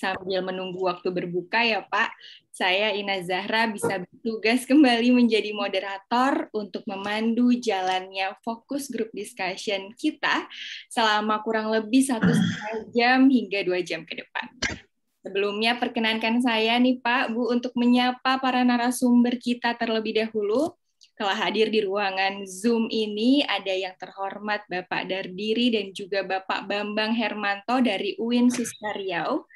Sambil menunggu waktu berbuka ya Pak, saya Ina Zahra bisa bertugas kembali menjadi moderator untuk memandu jalannya fokus group discussion kita selama kurang lebih 1,5 jam hingga 2 jam ke depan. Sebelumnya perkenankan saya nih Pak, Bu untuk menyapa para narasumber kita terlebih dahulu. Telah hadir di ruangan Zoom ini ada yang terhormat Bapak Dardiri dan juga Bapak Bambang Hermanto dari UIN Suster Riau.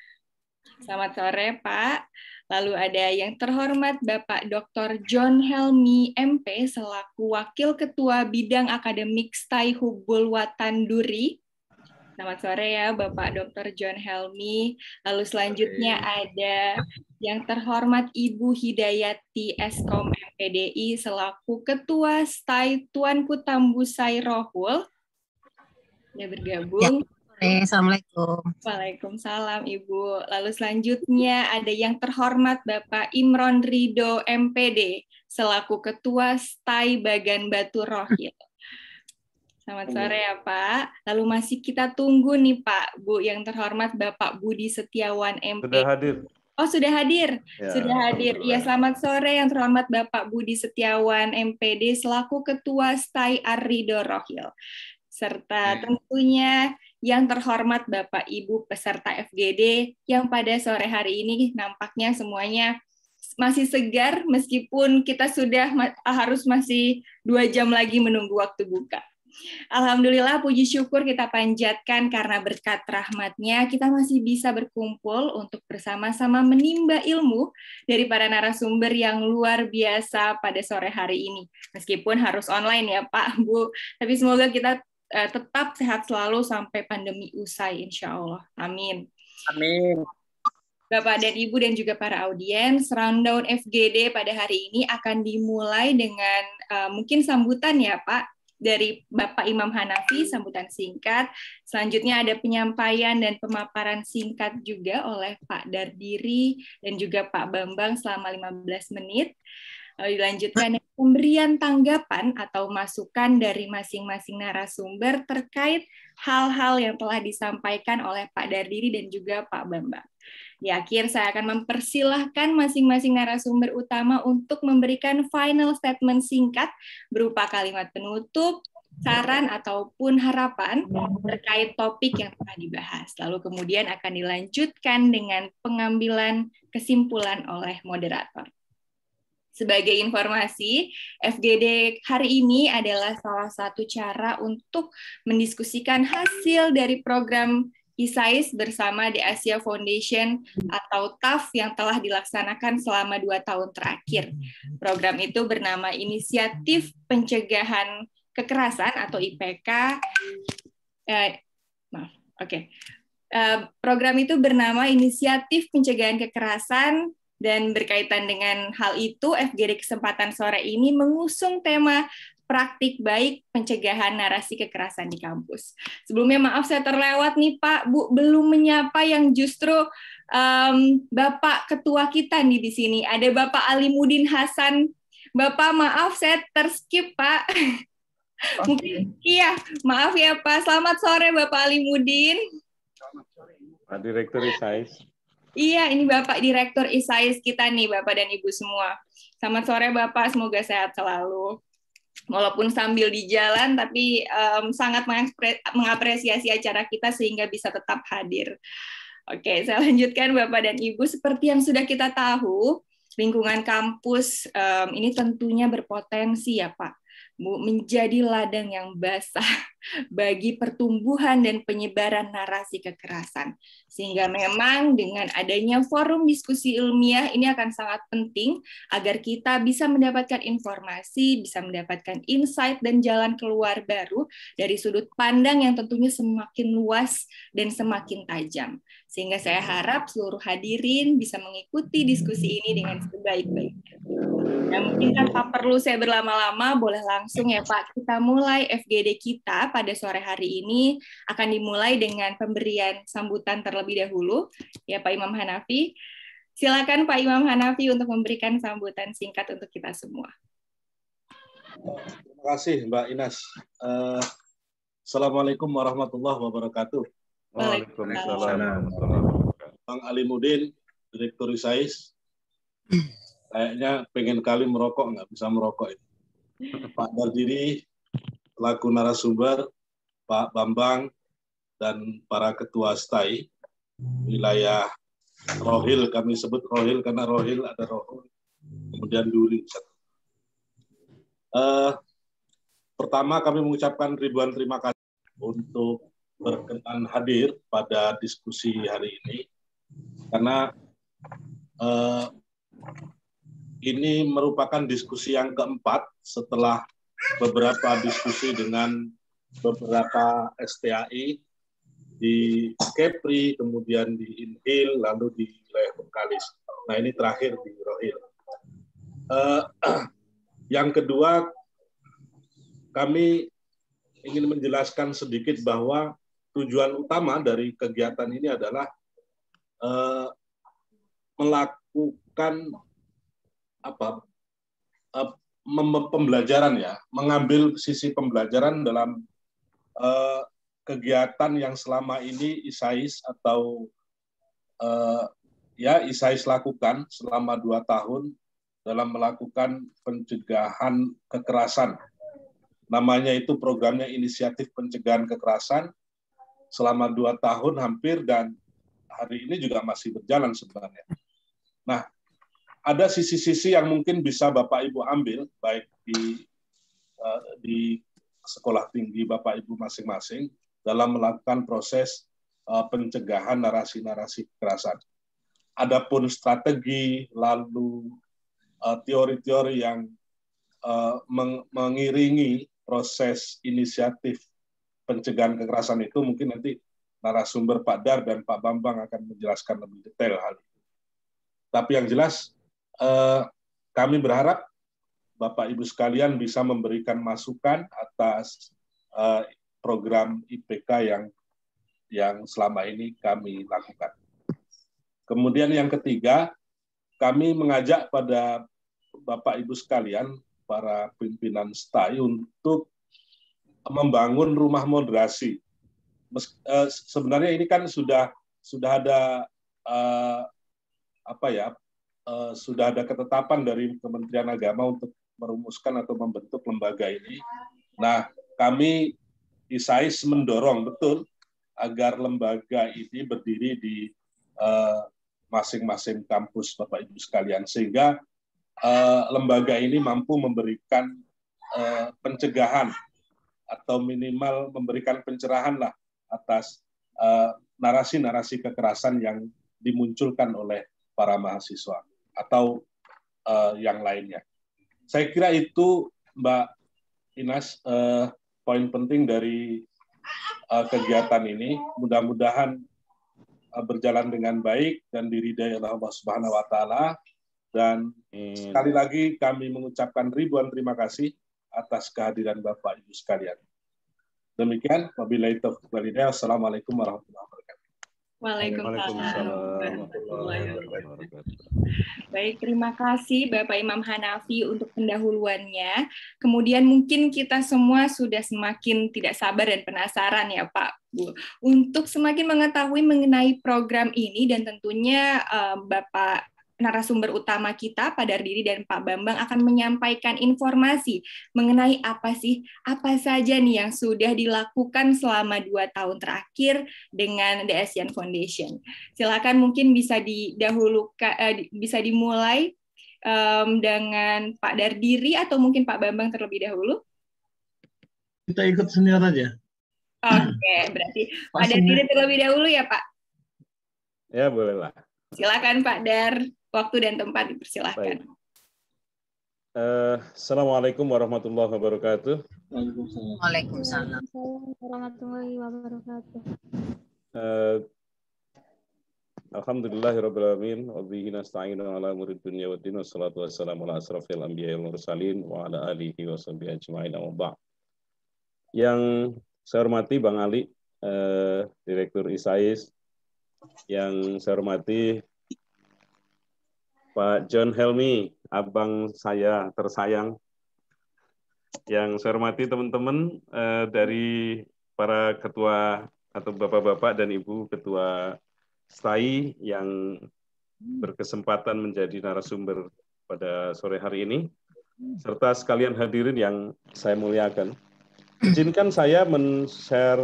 Selamat sore, Pak. Lalu ada yang terhormat Bapak Dr. John Helmi, MP, selaku Wakil Ketua Bidang Akademik STAI Hubbul Watan Duri. Selamat sore ya, Bapak Dr. John Helmi. Lalu selanjutnya ada yang terhormat Ibu Hidayati Eskom MPDI, selaku Ketua STAI Tuanku Tambusai Rohul. Sudah bergabung. Assalamualaikum. Waalaikumsalam Ibu. Lalu selanjutnya ada yang terhormat Bapak Imron Ridho MPD selaku Ketua STAI Bagan Batu Rohil. Selamat sore ya Pak. Lalu masih kita tunggu nih Pak, Bu, yang terhormat Bapak Budi Setiawan MPD. Sudah hadir. Oh, sudah hadir. Ya, sudah hadir. Iya, selamat sore yang terhormat Bapak Budi Setiawan MPD selaku Ketua STAI Ar-Ridho Rohil. Serta tentunya yang terhormat Bapak Ibu peserta FGD yang pada sore hari ini nampaknya semuanya masih segar meskipun kita sudah harus masih 2 jam lagi menunggu waktu buka. Alhamdulillah, puji syukur kita panjatkan karena berkat rahmat-Nya kita masih bisa berkumpul untuk bersama-sama menimba ilmu dari para narasumber yang luar biasa pada sore hari ini. Meskipun harus online ya Pak, Bu, tapi semoga kita tetap sehat selalu sampai pandemi usai, insya Allah. Amin. Amin. Bapak dan Ibu dan juga para audiens, rundown FGD pada hari ini akan dimulai dengan mungkin sambutan ya Pak, dari Bapak Imam Hanafi, sambutan singkat. Selanjutnya ada penyampaian dan pemaparan singkat juga oleh Pak Dardiri dan juga Pak Bambang selama 15 menit. Lalu dilanjutkan dengan pemberian tanggapan atau masukan dari masing-masing narasumber terkait hal-hal yang telah disampaikan oleh Pak Dardiri dan juga Pak Bambang. Di akhir saya akan mempersilahkan masing-masing narasumber utama untuk memberikan final statement singkat berupa kalimat penutup, saran ataupun harapan terkait topik yang telah dibahas. Lalu kemudian akan dilanjutkan dengan pengambilan kesimpulan oleh moderator. Sebagai informasi, FGD hari ini adalah salah satu cara untuk mendiskusikan hasil dari program ISAIS bersama The Asia Foundation atau TAF yang telah dilaksanakan selama 2 tahun terakhir. Program itu bernama Inisiatif Pencegahan Kekerasan atau IPK. Program itu bernama Inisiatif Pencegahan Kekerasan. Dan berkaitan dengan hal itu, FGD kesempatan sore ini mengusung tema praktik baik pencegahan narasi kekerasan di kampus. Sebelumnya maaf saya terlewat nih Pak, Bu, belum menyapa yang justru Bapak Ketua kita nih di sini. Ada Bapak Alimuddin Hasan. Bapak maaf saya terskip Pak. Mungkin iya, maaf ya Pak. Selamat sore Bapak Alimuddin. Pak Direktur ISAIS. Iya, ini Bapak Direktur ISAIS kita nih, Bapak dan Ibu semua. Selamat sore Bapak, semoga sehat selalu. Walaupun sambil di jalan, tapi sangat mengapresiasi acara kita sehingga bisa tetap hadir. Oke, saya lanjutkan Bapak dan Ibu. Seperti yang sudah kita tahu, lingkungan kampus ini tentunya berpotensi ya Pak, menjadi ladang yang basah bagi pertumbuhan dan penyebaran narasi kekerasan. Sehingga memang dengan adanya forum diskusi ilmiah ini akan sangat penting agar kita bisa mendapatkan informasi, bisa mendapatkan insight dan jalan keluar baru dari sudut pandang yang tentunya semakin luas dan semakin tajam. Sehingga saya harap seluruh hadirin bisa mengikuti diskusi ini dengan sebaik-baiknya. Nah, mungkin tanpa perlu saya berlama-lama, boleh langsung ya Pak, kita mulai FGD kita pada sore hari ini akan dimulai dengan pemberian sambutan terlebih dahulu, ya Pak Imam Hanafi. Silakan Pak Imam Hanafi untuk memberikan sambutan singkat untuk kita semua. Terima kasih Mbak Inas. Assalamualaikum warahmatullahi wabarakatuh. Waalaikumsalam warahmatullahi wabarakatuh. Bang Alimuddin, Direktur ISAIS. Kayaknya pengen kali merokok, nggak bisa merokok itu. Pak Dardiri, selaku narasumber, Pak Bambang, dan para ketua STAI, wilayah Rohil, kami sebut Rohil karena Rohil ada Rohil, kemudian Duri. Pertama kami mengucapkan ribuan terima kasih untuk berkenan hadir pada diskusi hari ini, karena ini merupakan diskusi yang keempat setelah beberapa diskusi dengan beberapa STAI di Kepri, kemudian di Inhil, lalu di wilayah Bengkalis. Nah, ini terakhir di Rohil. Yang kedua, kami ingin menjelaskan sedikit bahwa tujuan utama dari kegiatan ini adalah melakukan pembelajaran, ya, mengambil sisi pembelajaran dalam kegiatan yang selama ini ISAIS atau ISAIS lakukan selama 2 tahun dalam melakukan pencegahan kekerasan. Namanya itu programnya Inisiatif Pencegahan Kekerasan, selama 2 tahun hampir, dan hari ini juga masih berjalan sebenarnya. Nah, ada sisi-sisi yang mungkin bisa Bapak Ibu ambil, baik di sekolah tinggi Bapak Ibu masing-masing, dalam melakukan proses pencegahan narasi-narasi kekerasan. Adapun strategi, lalu teori-teori yang mengiringi proses inisiatif pencegahan kekerasan itu, mungkin nanti narasumber Pak Dar dan Pak Bambang akan menjelaskan lebih detail hal itu. Tapi yang jelas, kami berharap Bapak Ibu sekalian bisa memberikan masukan atas program IPK yang selama ini kami lakukan. Kemudian yang ketiga, kami mengajak pada Bapak Ibu sekalian, para pimpinan STAI, untuk membangun rumah moderasi. Sebenarnya ini kan sudah ada sudah ada ketetapan dari Kementerian Agama untuk merumuskan atau membentuk lembaga ini. Nah, kami ISAIS mendorong betul agar lembaga ini berdiri di masing-masing kampus Bapak Ibu sekalian, sehingga lembaga ini mampu memberikan pencegahan atau minimal memberikan pencerahan lah atas narasi-narasi kekerasan yang dimunculkan oleh para mahasiswa atau yang lainnya. Saya kira itu, Mbak Inas, poin penting dari kegiatan ini. Mudah-mudahan berjalan dengan baik dan diridai oleh Allah Subhanahu wa taala. Dan sekali lagi kami mengucapkan ribuan terima kasih atas kehadiran Bapak Ibu sekalian. Demikian, wabillahi taufiq wal hidayah. Assalamualaikum warahmatullahi wabarakatuh. Waalaikumsalam warahmatullahi wabarakatuh. Baik, terima kasih Bapak Imam Hanafi untuk pendahuluannya. Kemudian mungkin kita semua sudah semakin tidak sabar dan penasaran ya Pak, Bu, untuk semakin mengetahui mengenai program ini, dan tentunya Bapak narasumber utama kita, Pak Dardiri dan Pak Bambang, akan menyampaikan informasi mengenai apa saja nih yang sudah dilakukan selama 2 tahun terakhir dengan The ASEAN Foundation. Silakan, mungkin bisa bisa dimulai dengan Pak Dardiri atau mungkin Pak Bambang terlebih dahulu. Kita ikut senior aja. Oke, berarti Pak Dardiri terlebih dahulu ya Pak? Ya, bolehlah. Silakan Pak Dar, waktu dan tempat dipersilakan. Assalamualaikum warahmatullahi wabarakatuh. Waalaikumsalam warahmatullahi wabarakatuh. Alhamdulillahirabbil alamin wa bihi nasta'inu ala umuri dunya waddin, wassalatu wassalamu ala asrofil anbiya'i wal mursalin wa ala alihi wa sahbihi ajma'in wa ba'd. Yang saya hormati Bang Ali, Direktur ISAIS, yang saya hormati Pak John Helmi, abang saya tersayang, yang saya hormati teman-teman dari para ketua atau bapak-bapak dan ibu ketua STAI yang berkesempatan menjadi narasumber pada sore hari ini, serta sekalian hadirin yang saya muliakan. Izinkan saya men-share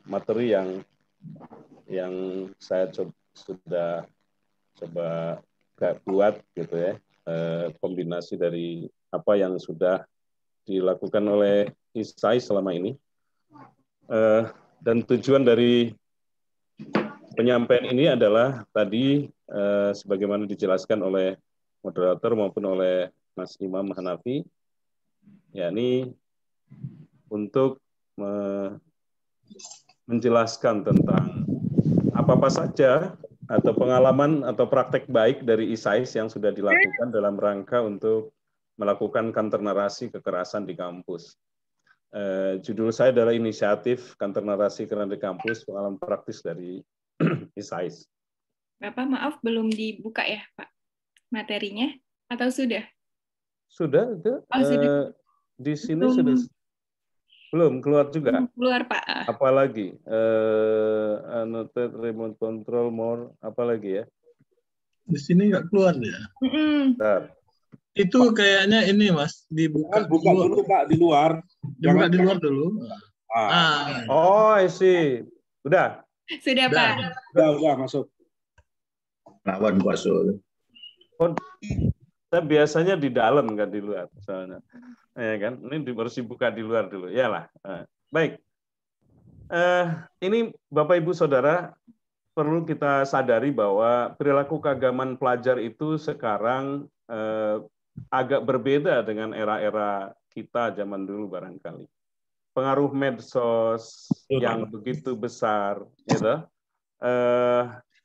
materi yang saya sudah coba buat gitu ya, kombinasi dari apa yang sudah dilakukan oleh ISAI selama ini, dan tujuan dari penyampaian ini adalah tadi sebagaimana dijelaskan oleh moderator maupun oleh Mas Imam Hanafi, yakni untuk menjelaskan tentang apa-apa saja atau pengalaman atau praktek baik dari ISAIS yang sudah dilakukan dalam rangka untuk melakukan counter narasi kekerasan di kampus. Judul saya adalah Inisiatif Counter Narasi Kekerasan di Kampus, Pengalaman Praktis dari ISAIS. Bapak, maaf belum dibuka ya, Pak, materinya? Atau sudah? Sudah, itu. Sudah. Di sini sudah. Belum keluar juga. Keluar, Pak. Apalagi annotate remote control more, apalagi ya? Di sini nggak keluar ya. Bentar. Itu kayaknya ini Mas dibuka buka dulu Pak di luar. Dibuka di luar dulu. Oh, I see. Udah. Sudah, Pak. Udah masuk. Lawan masuk. Oh, saya biasanya di dalam nggak di luar soalnya. Ya kan, ini harus dibuka di luar dulu. Iyalah. Baik. Ini Bapak Ibu Saudara, perlu kita sadari bahwa perilaku keagamaan pelajar itu sekarang agak berbeda dengan era-era kita zaman dulu barangkali. Pengaruh medsos yang begitu besar, gitu.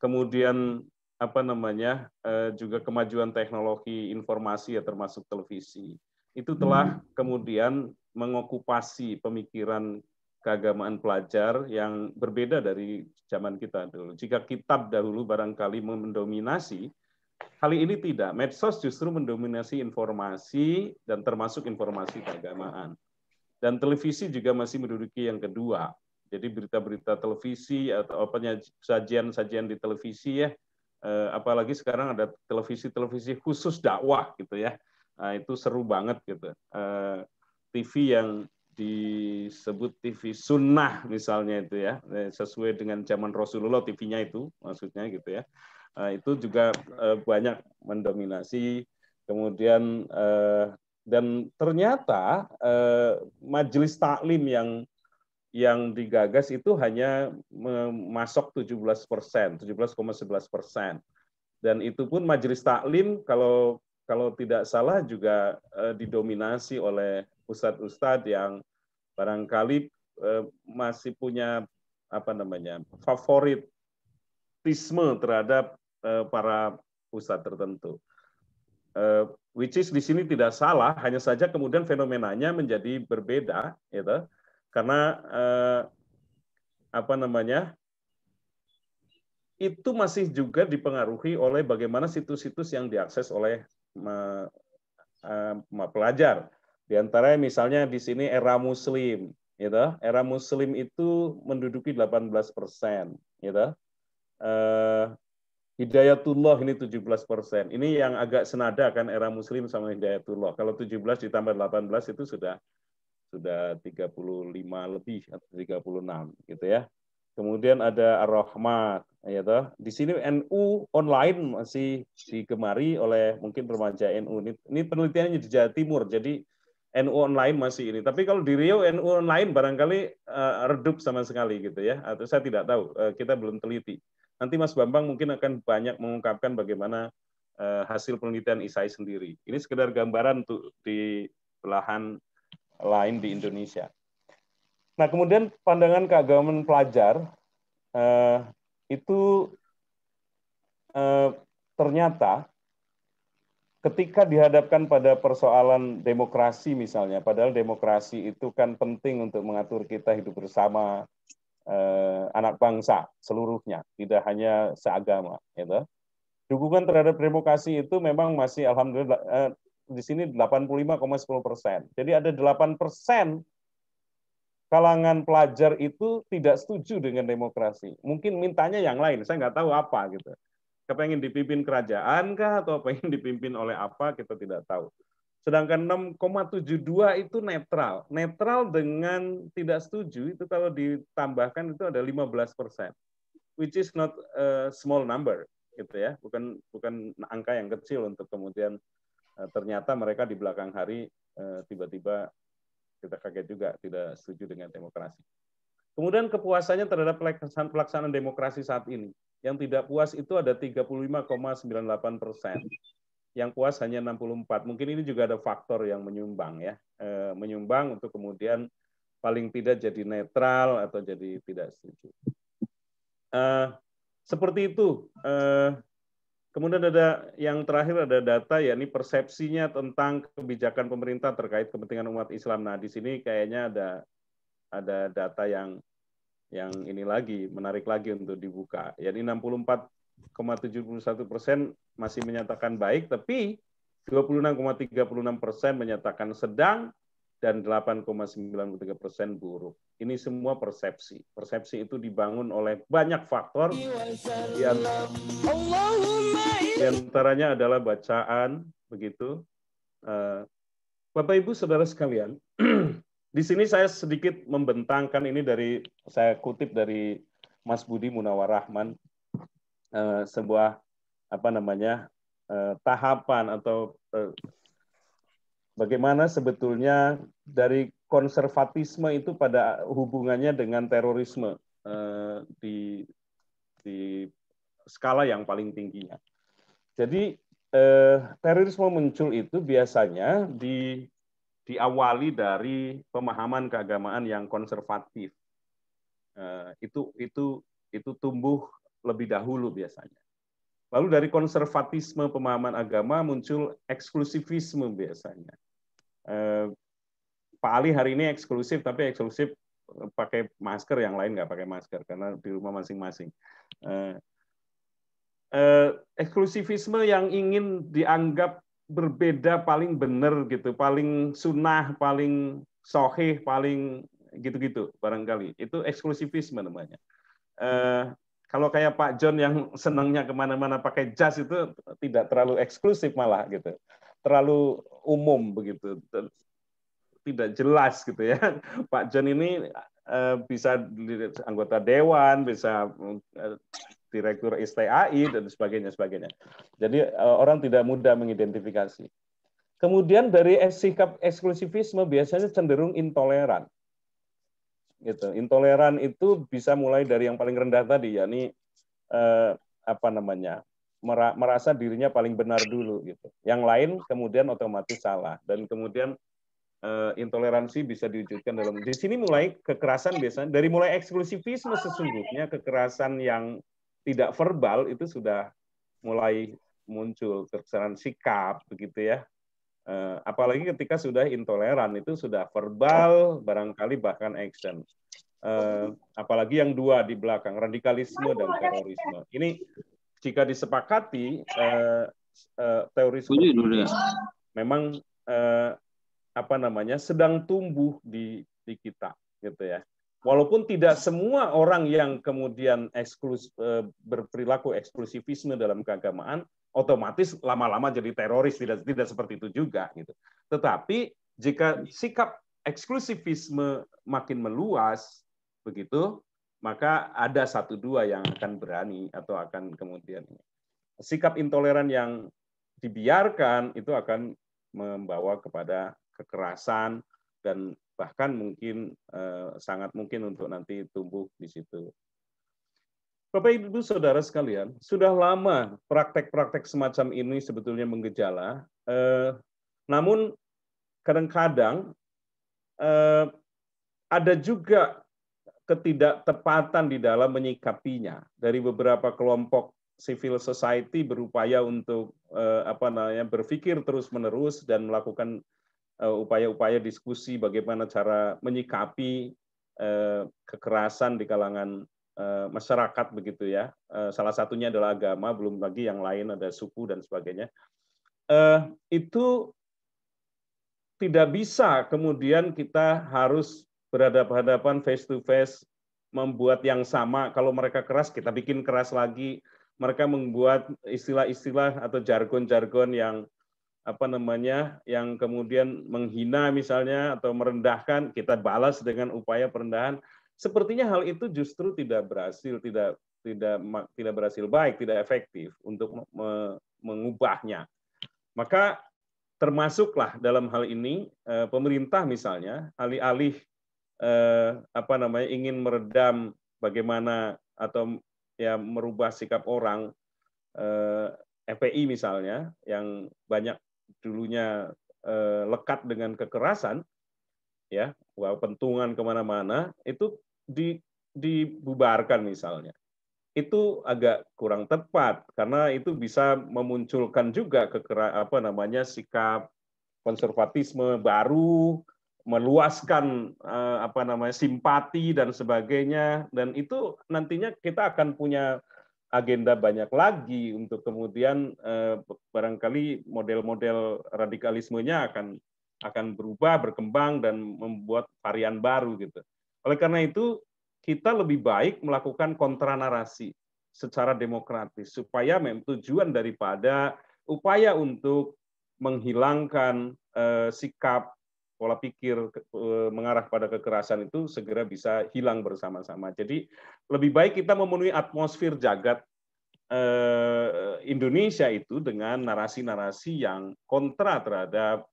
Kemudian juga kemajuan teknologi informasi ya termasuk televisi. Itu telah kemudian mengokupasi pemikiran keagamaan pelajar yang berbeda dari zaman kita dulu. Jika kitab dahulu barangkali mendominasi, kali ini tidak. Medsos justru mendominasi informasi dan termasuk informasi keagamaan. Dan televisi juga masih menduduki yang kedua. Jadi berita-berita televisi atau sajian-sajian di televisi ya, apalagi sekarang ada televisi-televisi khusus dakwah gitu ya. Nah, itu seru banget gitu. TV yang disebut TV sunnah misalnya itu ya, sesuai dengan zaman Rasulullah TV-nya itu maksudnya gitu ya. Itu juga banyak mendominasi. Kemudian dan ternyata majelis taklim yang digagas itu hanya masuk 17%, 17,11%. Dan itu pun majelis taklim kalau tidak salah juga didominasi oleh ustadz-ustadz yang barangkali masih punya favoritisme terhadap para ustadz tertentu. Which is di sini tidak salah, hanya saja kemudian fenomenanya menjadi berbeda, gitu. Karena itu masih juga dipengaruhi oleh bagaimana situs-situs yang diakses oleh pelajar. Di antaranya misalnya di sini Era Muslim, gitu. Era Muslim itu menduduki 18%, gitu. Hidayatullah ini 17%. Ini yang agak senada kan Era Muslim sama Hidayatullah. Kalau 17 ditambah 18 itu sudah 35 lebih atau 36 gitu ya. Kemudian ada Ar-Rahmat, ya. Di sini NU online masih digemari oleh mungkin remaja NU. Ini penelitiannya di Jawa Timur, jadi NU online masih ini. Tapi kalau di Riau NU online barangkali redup sama sekali gitu ya. Atau saya tidak tahu, kita belum teliti. Nanti Mas Bambang mungkin akan banyak mengungkapkan bagaimana hasil penelitian ISAI sendiri. Ini sekedar gambaran untuk di belahan lain di Indonesia. Nah, kemudian pandangan keagamaan pelajar itu ternyata ketika dihadapkan pada persoalan demokrasi misalnya, padahal demokrasi itu kan penting untuk mengatur kita hidup bersama anak bangsa seluruhnya, tidak hanya seagama, gitu. Dukungan terhadap demokrasi itu memang masih alhamdulillah di sini 85,10%. Jadi ada 8% kalangan pelajar itu tidak setuju dengan demokrasi. Mungkin mintanya yang lain, saya nggak tahu apa gitu. Kepengen dipimpin kerajaan kah atau pengen dipimpin oleh apa, kita tidak tahu. Sedangkan 6,72 itu netral. Netral dengan tidak setuju itu kalau ditambahkan itu ada 15%, which is not a small number, gitu ya. Bukan angka yang kecil untuk kemudian ternyata mereka di belakang hari tiba-tiba kita kaget juga tidak setuju dengan demokrasi. Kemudian kepuasannya terhadap pelaksanaan demokrasi saat ini. Yang tidak puas itu ada 35,98%. Yang puas hanya 64. Mungkin ini juga ada faktor yang menyumbang ya. Menyumbang untuk kemudian paling tidak jadi netral atau jadi tidak setuju. Seperti itu. Kemudian ada yang terakhir ada data, yakni persepsinya tentang kebijakan pemerintah terkait kepentingan umat Islam. Nah, di sini kayaknya ada data yang ini lagi menarik lagi untuk dibuka. Yakni 64,71% masih menyatakan baik, tapi 26,36% menyatakan sedang dan 8,93% buruk. Ini semua persepsi. Persepsi itu dibangun oleh banyak faktor. Di antaranya adalah bacaan, begitu. Bapak Ibu Saudara sekalian, di sini saya sedikit membentangkan ini saya kutip dari Mas Budi Munawar Rahman, sebuah tahapan atau bagaimana sebetulnya dari konservatisme itu pada hubungannya dengan terorisme di skala yang paling tingginya. Jadi terorisme muncul itu biasanya diawali dari pemahaman keagamaan yang konservatif. Itu tumbuh lebih dahulu biasanya. Lalu dari konservatisme pemahaman agama muncul eksklusivisme biasanya. Pak Ali hari ini eksklusif, tapi eksklusif pakai masker, yang lain nggak pakai masker karena di rumah masing-masing. Eksklusivisme yang ingin dianggap berbeda paling benar gitu, paling sunnah, paling sohih, paling gitu-gitu barangkali. Itu eksklusivisme namanya. Kalau kayak Pak John yang senangnya kemana-mana pakai jas itu tidak terlalu eksklusif malah gitu, terlalu umum begitu, tidak jelas gitu ya. Pak John ini bisa anggota dewan, bisa direktur STAI dan sebagainya. Jadi orang tidak mudah mengidentifikasi. Kemudian dari sikap eksklusivisme biasanya cenderung intoleran. Gitu. Intoleran itu bisa mulai dari yang paling rendah tadi, yakni merasa dirinya paling benar dulu gitu. Yang lain kemudian otomatis salah, dan kemudian intoleransi bisa diwujudkan dalam di sini mulai kekerasan biasanya dari mulai eksklusivisme sesungguhnya kekerasan yang tidak verbal itu sudah mulai muncul, kekerasan sikap begitu ya. Apalagi ketika sudah intoleran itu sudah verbal, barangkali bahkan action. Apalagi yang dua di belakang, radikalisme dan terorisme. Ini jika disepakati teori seperti ini memang sedang tumbuh di kita gitu ya. Walaupun tidak semua orang yang kemudian berperilaku eksklusivisme dalam keagamaan otomatis lama-lama jadi teroris, tidak seperti itu juga gitu. Tetapi jika sikap eksklusivisme makin meluas begitu, maka ada 1-2 yang akan berani atau akan kemudian sikap intoleran yang dibiarkan itu akan membawa kepada kekerasan dan bahkan mungkin sangat mungkin untuk nanti tumbuh di situ. Bapak Ibu Saudara sekalian, sudah lama praktek-praktek semacam ini sebetulnya menggejala, namun kadang-kadang ada juga ketidaktepatan di dalam menyikapinya dari beberapa kelompok civil society berupaya untuk berpikir terus-menerus dan melakukan upaya-upaya diskusi bagaimana cara menyikapi kekerasan di kalangan masyarakat begitu ya. Salah satunya adalah agama, belum lagi yang lain ada suku dan sebagainya. Itu tidak bisa kemudian kita harus berhadapan-hadapan face to face, membuat yang sama. Kalau mereka keras, kita bikin keras lagi. Mereka membuat istilah-istilah atau jargon-jargon yang yang kemudian menghina misalnya atau merendahkan, kita balas dengan upaya perendahan. Sepertinya hal itu justru tidak berhasil, tidak berhasil baik, tidak efektif untuk mengubahnya. Maka termasuklah dalam hal ini pemerintah misalnya alih-alih ingin meredam bagaimana atau ya merubah sikap orang, FPI misalnya yang banyak dulunya lekat dengan kekerasan, ya, pentungan kemana-mana, itu dibubarkan misalnya. Itu agak kurang tepat karena itu bisa memunculkan juga sikap konservatisme baru, meluaskan simpati dan sebagainya, dan itu nantinya kita akan punya agenda banyak lagi untuk kemudian barangkali model-model radikalismenya akan berubah, berkembang dan membuat varian baru gitu. Oleh karena itu kita lebih baik melakukan kontranarasi secara demokratis supaya tujuan daripada upaya untuk menghilangkan sikap pola pikir mengarah pada kekerasan itu segera bisa hilang bersama-sama. Jadi lebih baik kita memenuhi atmosfer jagat Indonesia itu dengan narasi-narasi yang kontra terhadap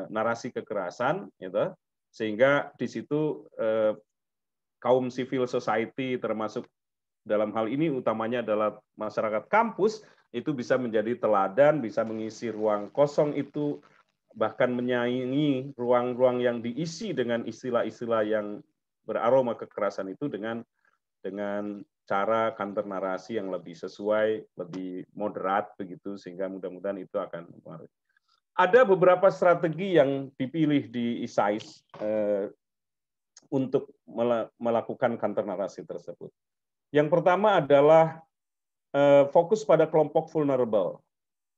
narasi kekerasan, gitu, sehingga di situ kaum civil society termasuk dalam hal ini utamanya adalah masyarakat kampus itu bisa menjadi teladan, bisa mengisi ruang kosong itu, bahkan menyaingi ruang-ruang yang diisi dengan istilah-istilah yang beraroma kekerasan itu dengan cara counter narasi yang lebih sesuai, lebih moderat begitu, sehingga mudah-mudahan itu akan mempengaruhi. Ada beberapa strategi yang dipilih di ISAIS untuk melakukan counter narasi tersebut. Yang pertama adalah fokus pada kelompok vulnerable.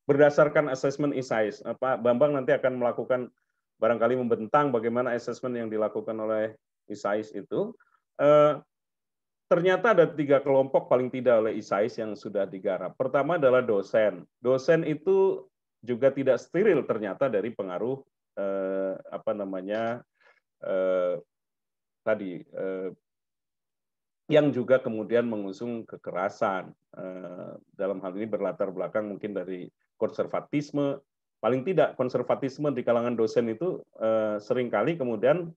Berdasarkan asesmen ISAIS, Pak Bambang nanti akan melakukan barangkali membentang bagaimana asesmen yang dilakukan oleh ISAIS itu. Ternyata ada 3 kelompok paling tidak oleh ISAIS yang sudah digarap. Pertama adalah dosen. Dosen itu juga tidak steril ternyata dari pengaruh yang juga kemudian mengusung kekerasan. Dalam hal ini berlatar belakang mungkin dari konservatisme. Paling tidak konservatisme di kalangan dosen itu seringkali kemudian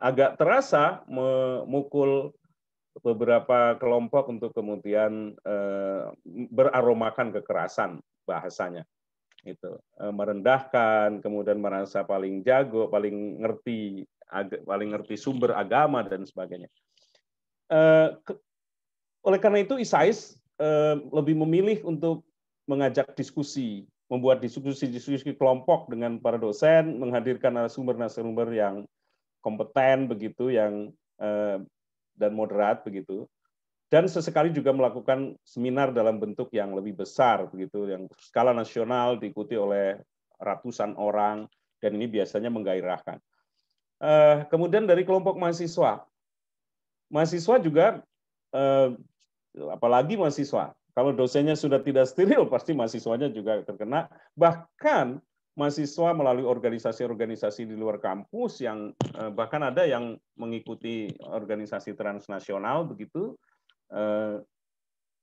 agak terasa memukul beberapa kelompok untuk kemudian beraromakan kekerasan bahasanya. Itu merendahkan, kemudian merasa paling jago, paling ngerti sumber agama dan sebagainya. Oleh karena itu ISAIS lebih memilih untuk mengajak diskusi, membuat diskusi kelompok dengan para dosen, menghadirkan narasumber yang kompeten begitu, yang dan moderat begitu. Dan sesekali juga melakukan seminar dalam bentuk yang lebih besar begitu, yang skala nasional diikuti oleh ratusan orang, dan ini biasanya menggairahkan. Kemudian dari kelompok mahasiswa juga apalagi mahasiswa. Kalau dosennya sudah tidak steril, pasti mahasiswanya juga terkena. Bahkan mahasiswa melalui organisasi-organisasi di luar kampus yang bahkan ada yang mengikuti organisasi transnasional begitu.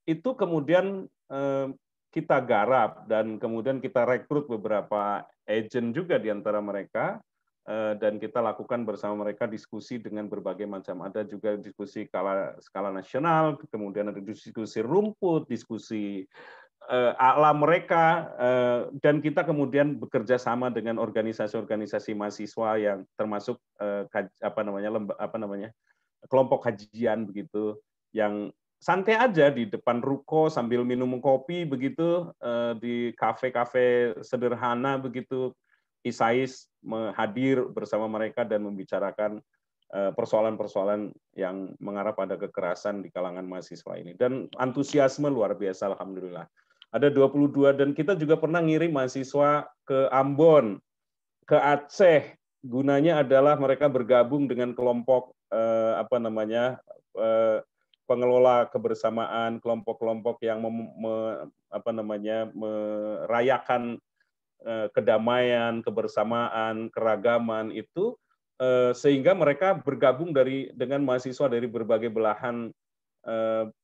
Itu kemudian kita garap dan kemudian kita rekrut beberapa agent juga di antara mereka. Dan kita lakukan bersama mereka diskusi dengan berbagai macam, ada juga diskusi skala nasional, kemudian ada diskusi rumput, diskusi alam mereka, dan kita kemudian bekerja sama dengan organisasi-organisasi mahasiswa yang termasuk kelompok kajian begitu, yang santai aja di depan ruko sambil minum kopi begitu, di kafe-kafe sederhana begitu. ISAIS hadir bersama mereka dan membicarakan persoalan-persoalan yang mengarah pada kekerasan di kalangan mahasiswa ini. Dan antusiasme luar biasa, alhamdulillah. Ada 22, dan kita juga pernah ngirim mahasiswa ke Ambon, ke Aceh, gunanya adalah mereka bergabung dengan kelompok pengelola kebersamaan, kelompok-kelompok yang merayakan kedamaian, kebersamaan, keragaman itu, sehingga mereka bergabung dengan mahasiswa dari berbagai belahan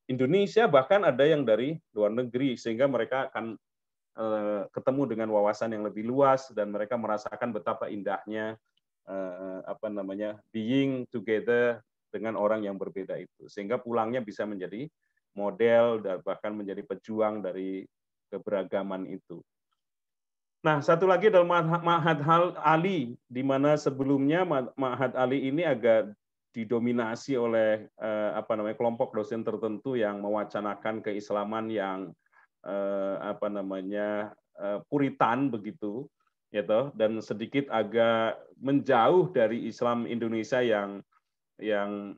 Indonesia, bahkan ada yang dari luar negeri, sehingga mereka akan ketemu dengan wawasan yang lebih luas dan mereka merasakan betapa indahnya being together dengan orang yang berbeda itu, sehingga pulangnya bisa menjadi model dan bahkan menjadi pejuang dari keberagaman itu. Nah, satu lagi adalah Ma'had Ali, di mana sebelumnya Ma'had Ali ini agak didominasi oleh kelompok dosen tertentu yang mewacanakan keislaman yang puritan begitu, ya toh, dan sedikit agak menjauh dari Islam Indonesia yang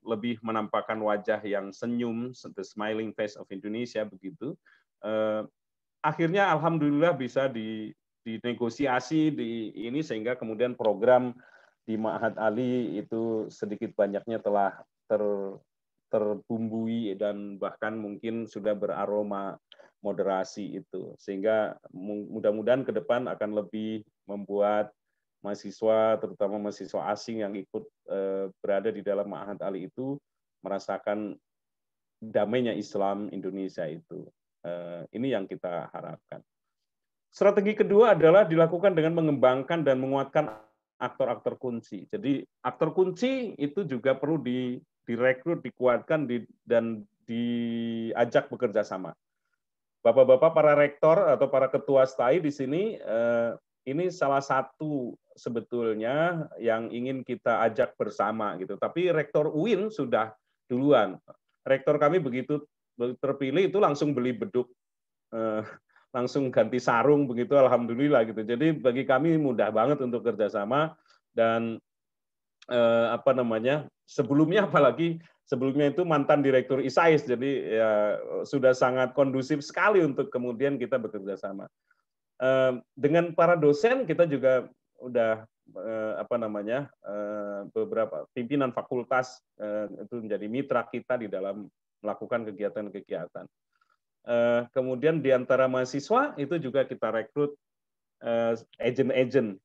lebih menampakkan wajah yang senyum, the smiling face of Indonesia begitu. Akhirnya alhamdulillah bisa dinegosiasi di ini, sehingga kemudian program di Ma'had Ali itu sedikit banyaknya telah terbumbui dan bahkan mungkin sudah beraroma moderasi itu, sehingga mudah-mudahan ke depan akan lebih membuat mahasiswa, terutama mahasiswa asing yang ikut berada di dalam Ma'had Ali itu merasakan damainya Islam Indonesia itu. Ini yang kita harapkan. Strategi kedua adalah dilakukan dengan mengembangkan dan menguatkan aktor-aktor kunci. Jadi aktor kunci itu juga perlu direkrut, dikuatkan dan diajak bekerja sama. Bapak-bapak para rektor atau para ketua STAI di sini, ini salah satu sebetulnya yang ingin kita ajak bersama gitu. Tapi rektor UIN sudah duluan. Rektor kami begitu terpilih itu langsung beli beduk, langsung ganti sarung begitu, alhamdulillah gitu. Jadi bagi kami mudah banget untuk kerjasama dan sebelumnya itu mantan direktur ISAIS, jadi ya sudah sangat kondusif sekali untuk kemudian kita bekerja sama. Dengan para dosen kita juga udah beberapa pimpinan fakultas itu menjadi mitra kita di dalam melakukan kegiatan-kegiatan. Kemudian di antara mahasiswa itu juga kita rekrut agent-agent,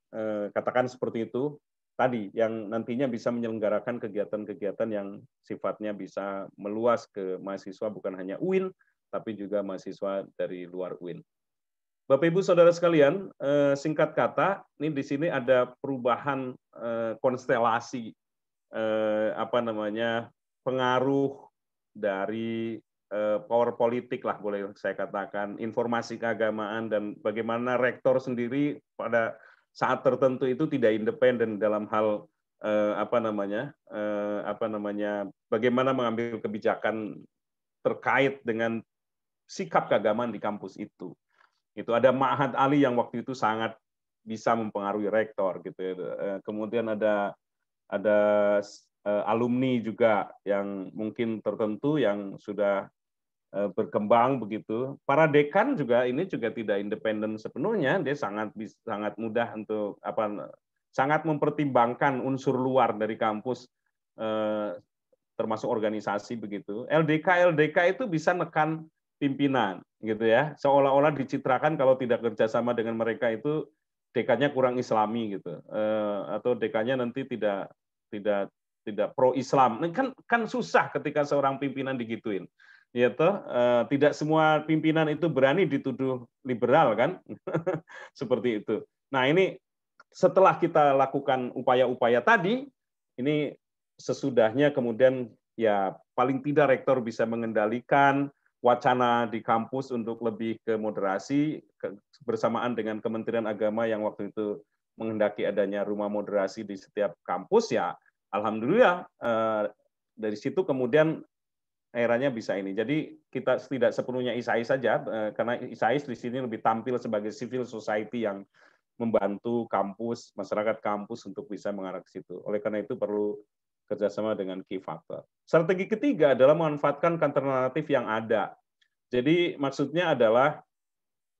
katakan seperti itu tadi, yang nantinya bisa menyelenggarakan kegiatan-kegiatan yang sifatnya bisa meluas ke mahasiswa bukan hanya UIN, tapi juga mahasiswa dari luar UIN. Bapak Ibu Saudara sekalian, singkat kata, ini di sini ada perubahan konstelasi pengaruh dari power politik lah, boleh saya katakan, informasi keagamaan, dan bagaimana rektor sendiri pada saat tertentu itu tidak independen dalam hal bagaimana mengambil kebijakan terkait dengan sikap keagamaan di kampus itu. Itu ada Ma'had Ali yang waktu itu sangat bisa mempengaruhi rektor gitu ya. Kemudian ada alumni juga yang mungkin tertentu yang sudah berkembang begitu. Para dekan juga ini juga tidak independen sepenuhnya, dia sangat mudah untuk sangat mempertimbangkan unsur luar dari kampus, termasuk organisasi begitu. LDK itu bisa nekan pimpinan gitu ya, seolah-olah dicitrakan kalau tidak kerjasama dengan mereka itu dekannya kurang Islami gitu, atau dekannya nanti tidak pro Islam. Kan susah ketika seorang pimpinan digituin. Ya toh, tidak semua pimpinan itu berani dituduh liberal kan, seperti itu. Nah ini setelah kita lakukan upaya-upaya tadi, ini sesudahnya kemudian ya paling tidak rektor bisa mengendalikan wacana di kampus untuk lebih ke moderasi bersamaan dengan Kementerian Agama yang waktu itu menghendaki adanya rumah moderasi di setiap kampus, ya alhamdulillah dari situ kemudian eranya bisa ini. Jadi kita tidak sepenuhnya ISAIS saja, karena ISAIS di sini lebih tampil sebagai civil society yang membantu kampus, masyarakat kampus untuk bisa mengarah ke situ. Oleh karena itu perlu kerjasama dengan key factor. Strategi ketiga adalah memanfaatkan alternatif yang ada. Jadi maksudnya adalah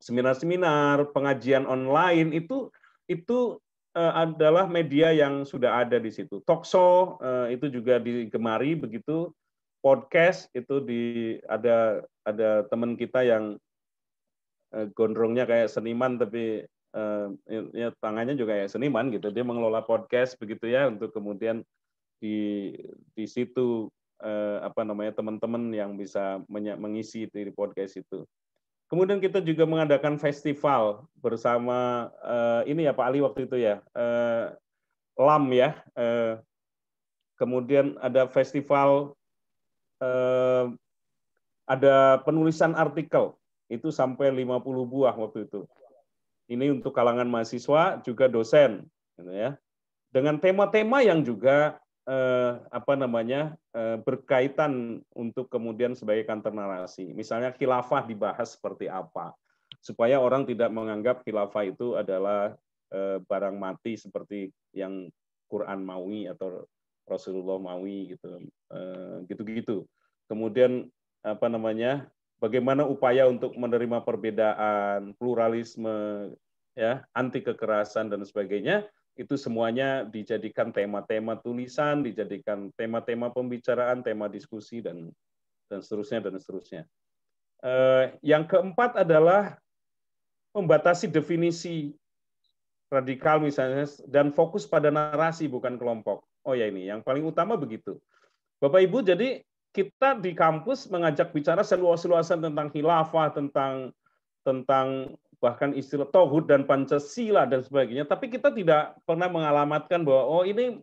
seminar-seminar, pengajian online itu adalah media yang sudah ada di situ. Talkshow itu juga digemari begitu. Podcast itu ada teman kita yang gondrongnya kayak seniman tapi ya, tangannya juga kayak seniman gitu. Dia mengelola podcast begitu ya untuk kemudian di situ teman-teman yang bisa mengisi di podcast itu. Kemudian kita juga mengadakan festival bersama ini ya Pak Ali waktu itu ya, LAM ya. Kemudian ada festival, ada penulisan artikel, itu sampai 50 buah waktu itu. Ini untuk kalangan mahasiswa, juga dosen. Gitu ya. Dengan tema-tema yang juga berkaitan untuk kemudian sebagai counter narasi. Misalnya khilafah dibahas seperti apa, supaya orang tidak menganggap khilafah itu adalah barang mati seperti yang Quran maui atau Rasulullah maui gitu, gitu-gitu. Kemudian bagaimana upaya untuk menerima perbedaan, pluralisme, ya, anti kekerasan dan sebagainya. Itu semuanya dijadikan tema-tema tulisan, dijadikan tema-tema pembicaraan, tema diskusi dan seterusnya dan seterusnya. Yang keempat adalah membatasi definisi radikal misalnya dan fokus pada narasi bukan kelompok. Oh ya, ini yang paling utama begitu. Bapak Ibu, jadi kita di kampus mengajak bicara seluas-luasan tentang khilafah, tentang bahkan istilah tauhid dan Pancasila dan sebagainya, tapi kita tidak pernah mengalamatkan bahwa oh ini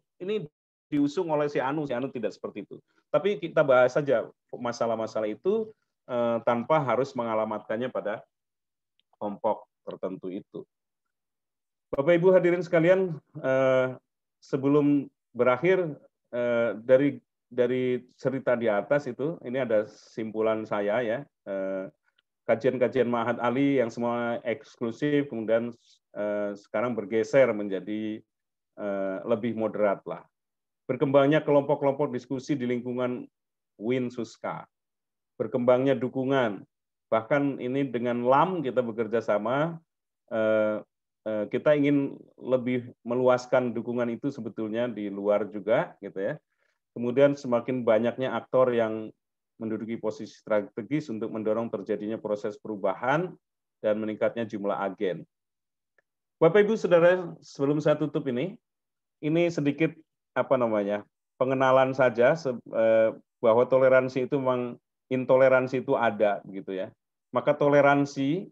diusung oleh si Anu tidak seperti itu. Tapi kita bahas saja masalah-masalah itu tanpa harus mengalamatkannya pada kelompok tertentu itu. Bapak Ibu hadirin sekalian, sebelum berakhir dari cerita di atas itu, ini ada simpulan saya ya. Kajian-kajian Ma'had Ali yang semua eksklusif, kemudian sekarang bergeser menjadi lebih moderat lah. Berkembangnya kelompok-kelompok diskusi di lingkungan Win Suska. Berkembangnya dukungan. Bahkan ini dengan LAM kita bekerja sama, kita ingin lebih meluaskan dukungan itu sebetulnya di luar juga, gitu ya. Kemudian semakin banyaknya aktor yang menduduki posisi strategis untuk mendorong terjadinya proses perubahan dan meningkatnya jumlah agen. Bapak Ibu Saudara, sebelum saya tutup ini sedikit pengenalan saja bahwa toleransi itu memang intoleransi itu ada gitu ya. Maka toleransi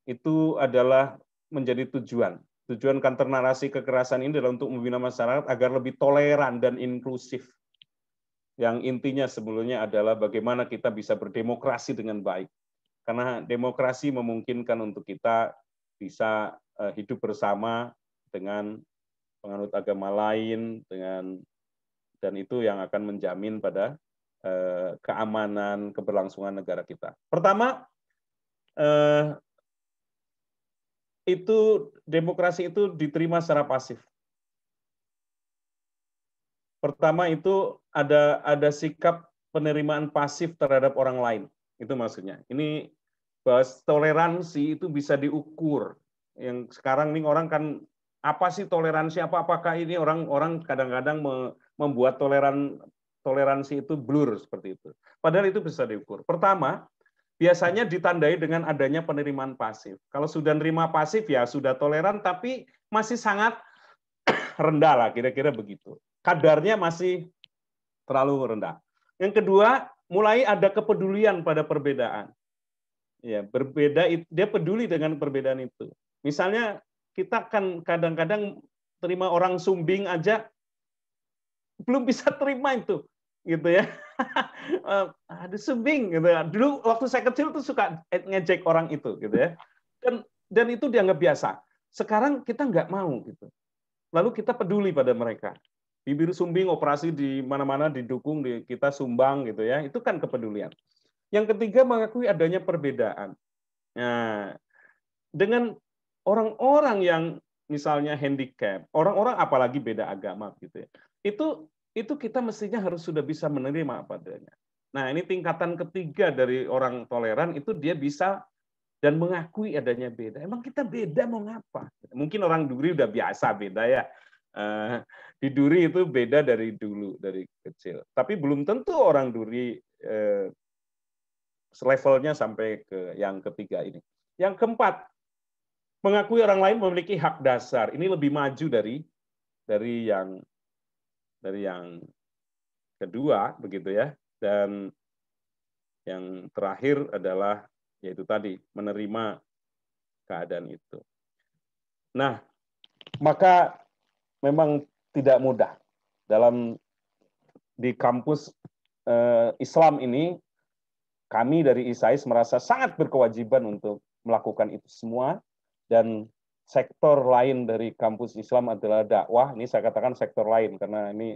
itu adalah menjadi tujuan. Tujuan counter narasi kekerasan ini adalah untuk membina masyarakat agar lebih toleran dan inklusif. Yang intinya sebelumnya adalah bagaimana kita bisa berdemokrasi dengan baik. Karena demokrasi memungkinkan untuk kita bisa hidup bersama dengan penganut agama lain, dan itu yang akan menjamin pada keamanan, keberlangsungan negara kita. Pertama, demokrasi itu diterima secara pasif. Pertama itu ada sikap penerimaan pasif terhadap orang lain. Itu maksudnya. Ini bahwa toleransi itu bisa diukur. Yang sekarang nih orang kan apa sih toleransi? Apakah ini orang kadang-kadang membuat toleransi itu blur seperti itu. Padahal itu bisa diukur. Pertama, biasanya ditandai dengan adanya penerimaan pasif. Kalau sudah nerima pasif ya sudah toleran, tapi masih sangat rendah lah, kira-kira begitu. Kadarnya masih terlalu rendah. Yang kedua, mulai ada kepedulian pada perbedaan. Ya, berbeda, dia peduli dengan perbedaan itu. Misalnya kita kan kadang-kadang terima orang sumbing aja belum bisa terima itu, gitu ya. Ada sumbing, gitu ya. Dulu waktu saya kecil tuh suka ngejek orang itu, gitu ya. Dan itu dianggap biasa. Sekarang kita nggak mau, gitu. Lalu kita peduli pada mereka. Bibir sumbing operasi di mana-mana didukung, kita sumbang gitu ya. Itu kan kepedulian. Yang ketiga mengakui adanya perbedaan. Nah, dengan orang-orang yang misalnya handicap, orang-orang apalagi beda agama gitu ya. Itu kita mestinya harus sudah bisa menerima apa adanya. Nah, ini tingkatan ketiga dari orang toleran itu dia bisa dan mengakui adanya beda. Emang kita beda mau ngapa? Mungkin orang Duri udah biasa beda ya. Di Duri itu beda dari dulu, dari kecil. Tapi belum tentu orang Duri levelnya sampai ke yang ketiga ini. Yang keempat, mengakui orang lain memiliki hak dasar. Ini lebih maju dari yang kedua, begitu ya. Dan yang terakhir adalah yaitu tadi menerima keadaan itu. Nah, maka memang tidak mudah di kampus Islam ini. Kami dari ISAIS merasa sangat berkewajiban untuk melakukan itu semua, dan sektor lain dari kampus Islam adalah dakwah. Ini saya katakan sektor lain karena ini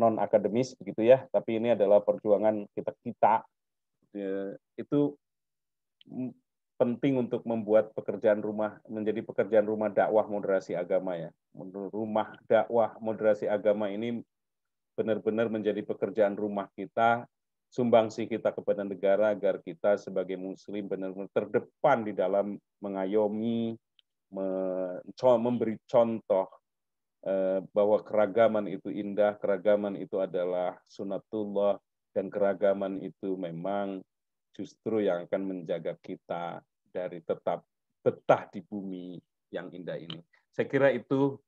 non akademis begitu ya, tapi ini adalah perjuangan kita. Itu penting untuk membuat pekerjaan rumah menjadi pekerjaan rumah dakwah moderasi agama ya. Rumah dakwah moderasi agama ini benar-benar menjadi pekerjaan rumah kita, sumbangsi kita kepada negara agar kita sebagai muslim benar-benar terdepan di dalam mengayomi, memberi contoh bahwa keragaman itu indah, keragaman itu adalah sunatullah, dan keragaman itu memang justru yang akan menjaga kita dari tetap betah di bumi yang indah ini. Saya kira itu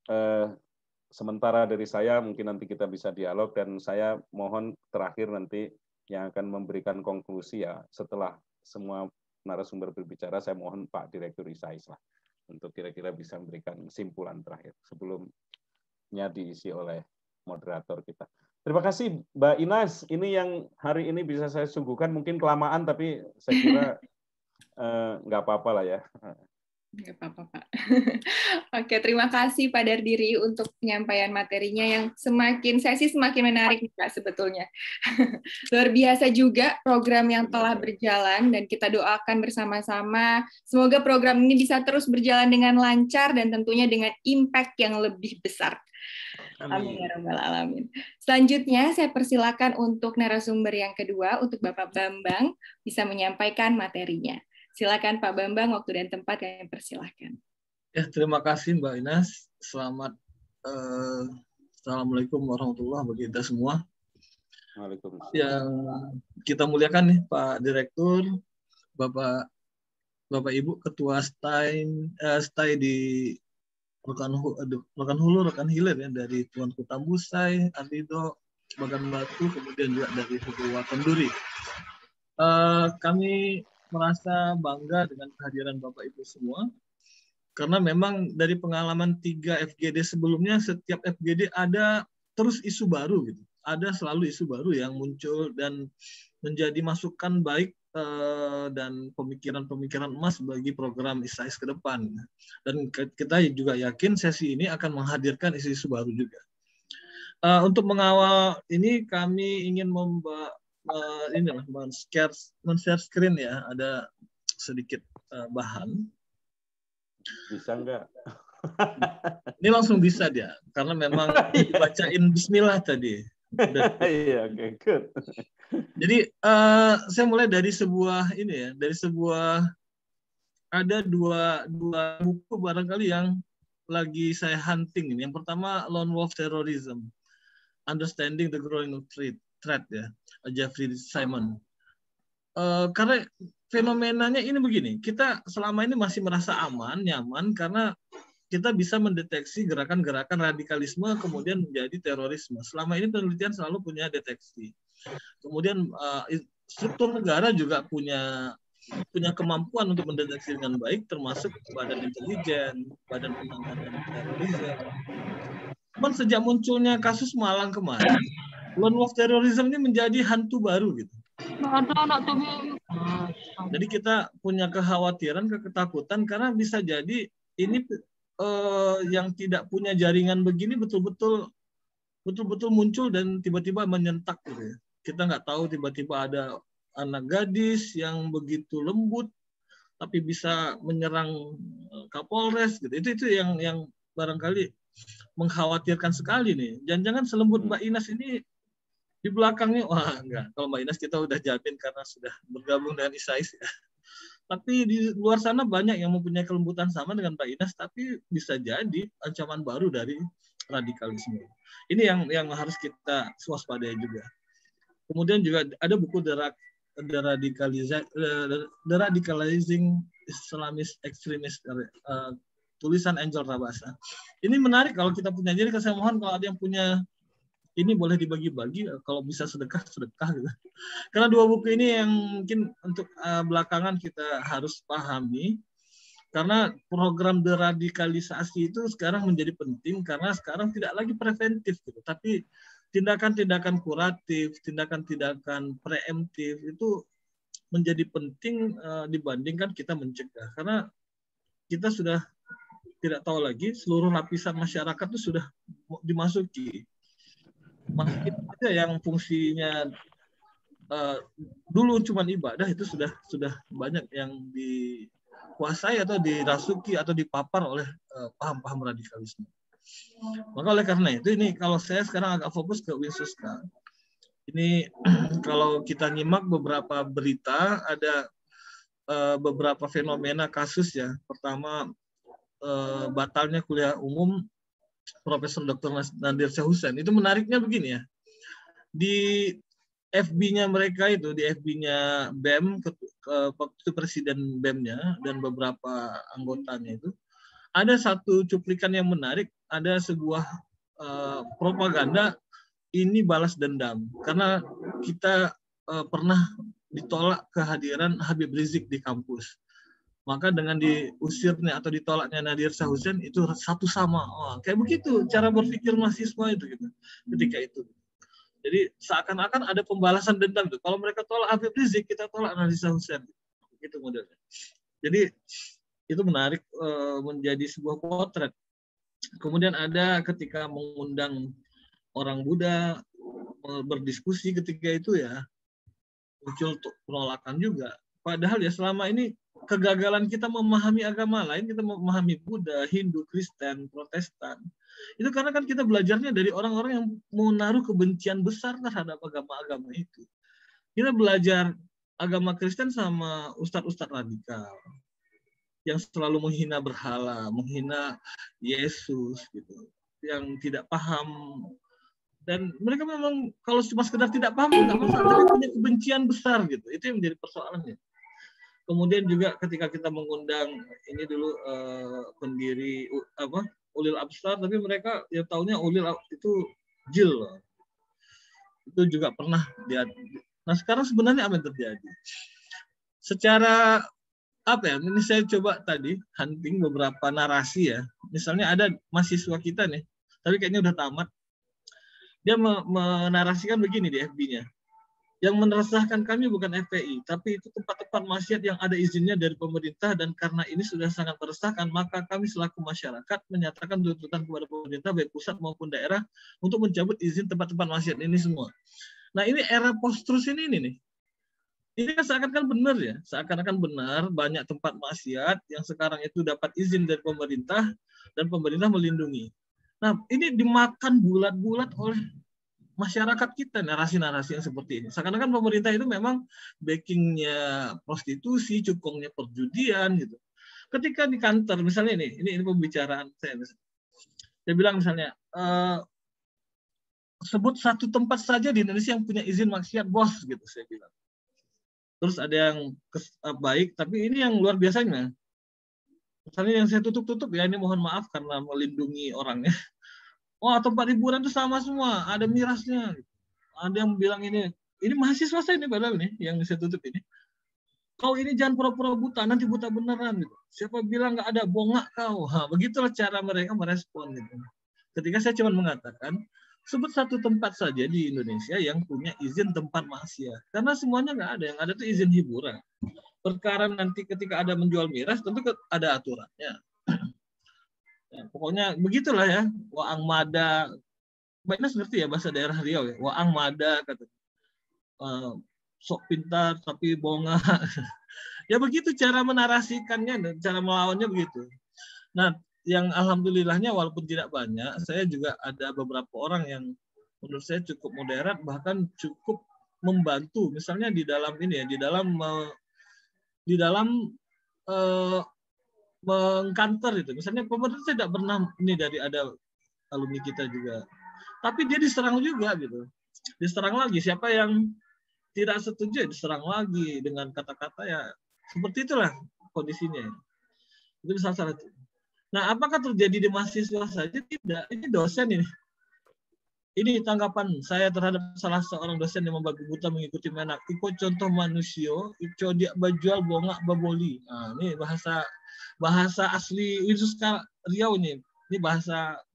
sementara dari saya, mungkin nanti kita bisa dialog, dan saya mohon terakhir nanti yang akan memberikan konklusi ya setelah semua narasumber berbicara, saya mohon Pak Direktur ISAIS lah untuk kira-kira bisa memberikan kesimpulan terakhir sebelumnya diisi oleh moderator kita. Terima kasih Mbak Inas. Ini yang hari ini bisa saya sungguhkan, mungkin kelamaan tapi saya kira nggak apa-apa lah ya. Nggak apa-apa, Pak. Oke, terima kasih Pak Dardiri untuk penyampaian materinya yang semakin menarik Pak sebetulnya. Luar biasa juga program yang telah berjalan, dan kita doakan bersama-sama semoga program ini bisa terus berjalan dengan lancar dan tentunya dengan impact yang lebih besar. Amin ya rabbal alamin. Selanjutnya saya persilakan untuk narasumber yang kedua, untuk Bapak Bambang bisa menyampaikan materinya. Silakan Pak Bambang, waktu dan tempat kami persilakan. Ya, terima kasih Mbak Inas. Assalamualaikum warahmatullahi wabarakatuh bagi kita semua. Waalaikumsalam. Yang kita muliakan nih Pak Direktur, Bapak Ibu Ketua STAI di Rekan Hulu, Rekan Hilir ya, dari Tuanku Tambusai, Ardido, Bagan Batu, kemudian juga dari Hukum Wakanduri. Kami merasa bangga dengan kehadiran Bapak Ibu semua, karena memang dari pengalaman 3 FGD sebelumnya, setiap FGD ada terus isu baru gitu. Ada selalu isu baru yang muncul dan menjadi masukan baik dan pemikiran-pemikiran emas bagi program ISAIS ke depan. Dan kita juga yakin sesi ini akan menghadirkan isu-isu baru juga. Untuk mengawal ini kami ingin men-share screen ya, ada sedikit bahan. Bisa enggak? Ini langsung bisa dia, karena memang dibacain Bismillah tadi. Iya, oke, good. Jadi saya mulai dari ada dua buku barangkali yang lagi saya hunting ini. Yang pertama Lone Wolf Terrorism, Understanding the Growing Threat ya, Jeffrey Simon. Karena fenomenanya ini begini, kita selama ini masih merasa aman, nyaman karena kita bisa mendeteksi gerakan-gerakan radikalisme kemudian menjadi terorisme. Selama ini penelitian selalu punya deteksi. Kemudian struktur negara juga punya kemampuan untuk mendeteksi dengan baik, termasuk badan intelijen, badan penanganan terorisme. Cuman sejak munculnya kasus Malang kemarin, Lone Wolf Terrorism ini menjadi hantu baru gitu. Jadi kita punya kekhawatiran, ketakutan karena bisa jadi ini yang tidak punya jaringan begini betul-betul muncul dan tiba-tiba menyentak gitu ya. Kita nggak tahu tiba-tiba ada anak gadis yang begitu lembut tapi bisa menyerang Kapolres gitu. Itu yang barangkali mengkhawatirkan sekali nih. Jangan-jangan selembut Mbak Inas ini di belakangnya, wah enggak. Kalau Mbak Inas kita udah jamin karena sudah bergabung dengan ISAIS ya. Tapi di luar sana banyak yang mempunyai kelembutan sama dengan Mbak Ines, tapi bisa jadi ancaman baru dari radikalisme. Ini yang harus kita waspadai juga. Kemudian juga ada buku The Radicalizing Islamist Extremist, tulisan Angel Rabasa. Ini menarik kalau kita punya. Jadi saya mohon kalau ada yang punya ini boleh dibagi-bagi, kalau bisa sedekah gitu. Karena dua buku ini yang mungkin untuk belakangan kita harus pahami, karena program deradikalisasi itu sekarang menjadi penting karena sekarang tidak lagi preventif gitu, tapi tindakan-tindakan kuratif, tindakan-tindakan preemptif itu menjadi penting dibandingkan kita mencegah. Karena kita sudah tidak tahu lagi, seluruh lapisan masyarakat itu sudah dimasuki. Masjid aja yang fungsinya dulu cuma ibadah itu sudah banyak yang dikuasai atau dirasuki atau dipapar oleh paham-paham radikalisme. Maka oleh karena itu ini kalau saya sekarang agak fokus ke Winsuska. Ini kalau kita nyimak beberapa berita ada beberapa fenomena kasus ya. Pertama batalnya kuliah umum Profesor Dr. Nadir Shah Hussein. Itu menariknya begini ya. Di FB-nya mereka itu, di FB-nya BEM, waktu Presiden BEM-nya dan beberapa anggotanya itu, ada satu cuplikan yang menarik, ada sebuah propaganda ini balas dendam. Karena kita pernah ditolak kehadiran Habib Rizik di kampus. Maka dengan diusirnya atau ditolaknya Nadir Shah Hussein itu satu sama. Kayak begitu cara berpikir mahasiswa itu gitu. Ketika itu. Jadi seakan-akan ada pembalasan dendam tuh. Kalau mereka tolak Habib Rizik, kita tolak Nadir Shah Hussein. Gitu modelnya. Jadi itu menarik menjadi sebuah potret. Kemudian ada ketika mengundang orang Buddha berdiskusi ketika itu ya muncul penolakan juga. Padahal ya selama ini kegagalan kita memahami agama lain, kita memahami Buddha, Hindu, Kristen, Protestan, itu karena kan kita belajarnya dari orang-orang yang menaruh kebencian besar terhadap agama-agama itu. Kita belajar agama Kristen sama ustadz-ustadz radikal yang selalu menghina berhala, menghina Yesus, gitu, yang tidak paham. Dan mereka memang kalau cuma sekedar tidak paham nggak masalah, tapi punya kebencian besar gitu. Itu yang menjadi persoalannya. Kemudian juga ketika kita mengundang ini dulu pendiri Ulil Absar, tapi mereka ya taunya Ulil itu jil. Itu juga pernah dia. Nah sekarang sebenarnya apa yang terjadi? Secara apa ya? Ini saya coba tadi hunting beberapa narasi ya. Misalnya ada mahasiswa kita nih, tapi kayaknya udah tamat. Dia menarasikan begini di FB-nya. Yang meresahkan kami bukan FPI, tapi itu tempat-tempat maksiat yang ada izinnya dari pemerintah, dan karena ini sudah sangat meresahkan, maka kami selaku masyarakat menyatakan tuntutan kepada pemerintah baik pusat maupun daerah untuk mencabut izin tempat-tempat maksiat ini semua. Nah ini era post-truth ini nih. Ini kan seakan-akan benar ya, seakan-akan benar banyak tempat maksiat yang sekarang itu dapat izin dari pemerintah dan pemerintah melindungi. Nah ini dimakan bulat-bulat oleh masyarakat kita, narasi-narasi yang seperti ini. Seakan-akan pemerintah itu memang backingnya prostitusi, cukongnya perjudian gitu. Ketika di kantor, misalnya ini pembicaraan saya. Saya bilang misalnya, sebut satu tempat saja di Indonesia yang punya izin maksiat, bos, gitu saya bilang. Terus ada yang baik, tapi ini yang luar biasanya. Misalnya yang saya tutup-tutup ya, ini mohon maaf karena melindungi orangnya. Wah, tempat hiburan itu sama semua, ada mirasnya. Ada yang bilang ini mahasiswa saya ini padahal nih, yang saya tutup ini. Kau ini jangan pura-pura buta, nanti buta beneran. Gitu. Siapa bilang nggak ada, bongak kau. Begitulah cara mereka merespon. Gitu. Ketika saya cuma mengatakan, sebut satu tempat saja di Indonesia yang punya izin tempat maksiat. Karena semuanya nggak ada, yang ada itu izin hiburan. Perkara nanti ketika ada menjual miras, tentu ada aturannya. Ya, pokoknya begitulah ya. Waang Mada, Mbak Ines ngerti ya bahasa daerah Riau ya. Waang Mada kata. Sok pintar tapi bonga. Ya begitu cara menarasikannya dan cara melawannya begitu. Nah, yang alhamdulillahnya walaupun tidak banyak, saya juga ada beberapa orang yang menurut saya cukup moderat, bahkan cukup membantu. Misalnya di dalam ini ya, di dalam di dalam mengkanter itu. Misalnya pemerintah tidak pernah ini dari ada alumni kita juga. Tapi dia diserang juga gitu. Diserang lagi. Siapa yang tidak setuju diserang lagi dengan kata-kata ya seperti itulah kondisinya. Itu salah satu. Nah, apakah terjadi di mahasiswa saja? Tidak. Ini dosen ini. Ini tanggapan saya terhadap salah seorang dosen yang membabi buta mengikuti menak. Iko contoh manusia, ico dia bajual bongak baboli. Nah, ini bahasa asli Yesus Riau ini. Ini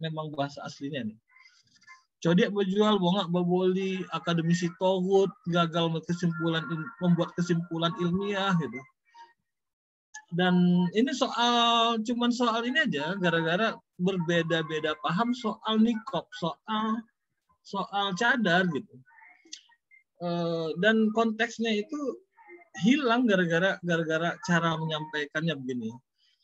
memang bahasa aslinya nih. Codiak berjual bongak baboli, akademisi tohut, gagal membuat kesimpulan ilmiah gitu. Dan ini cuman soal ini aja, gara-gara berbeda-beda paham soal nikop, soal cadar gitu. Dan konteksnya itu hilang gara-gara cara menyampaikannya begini.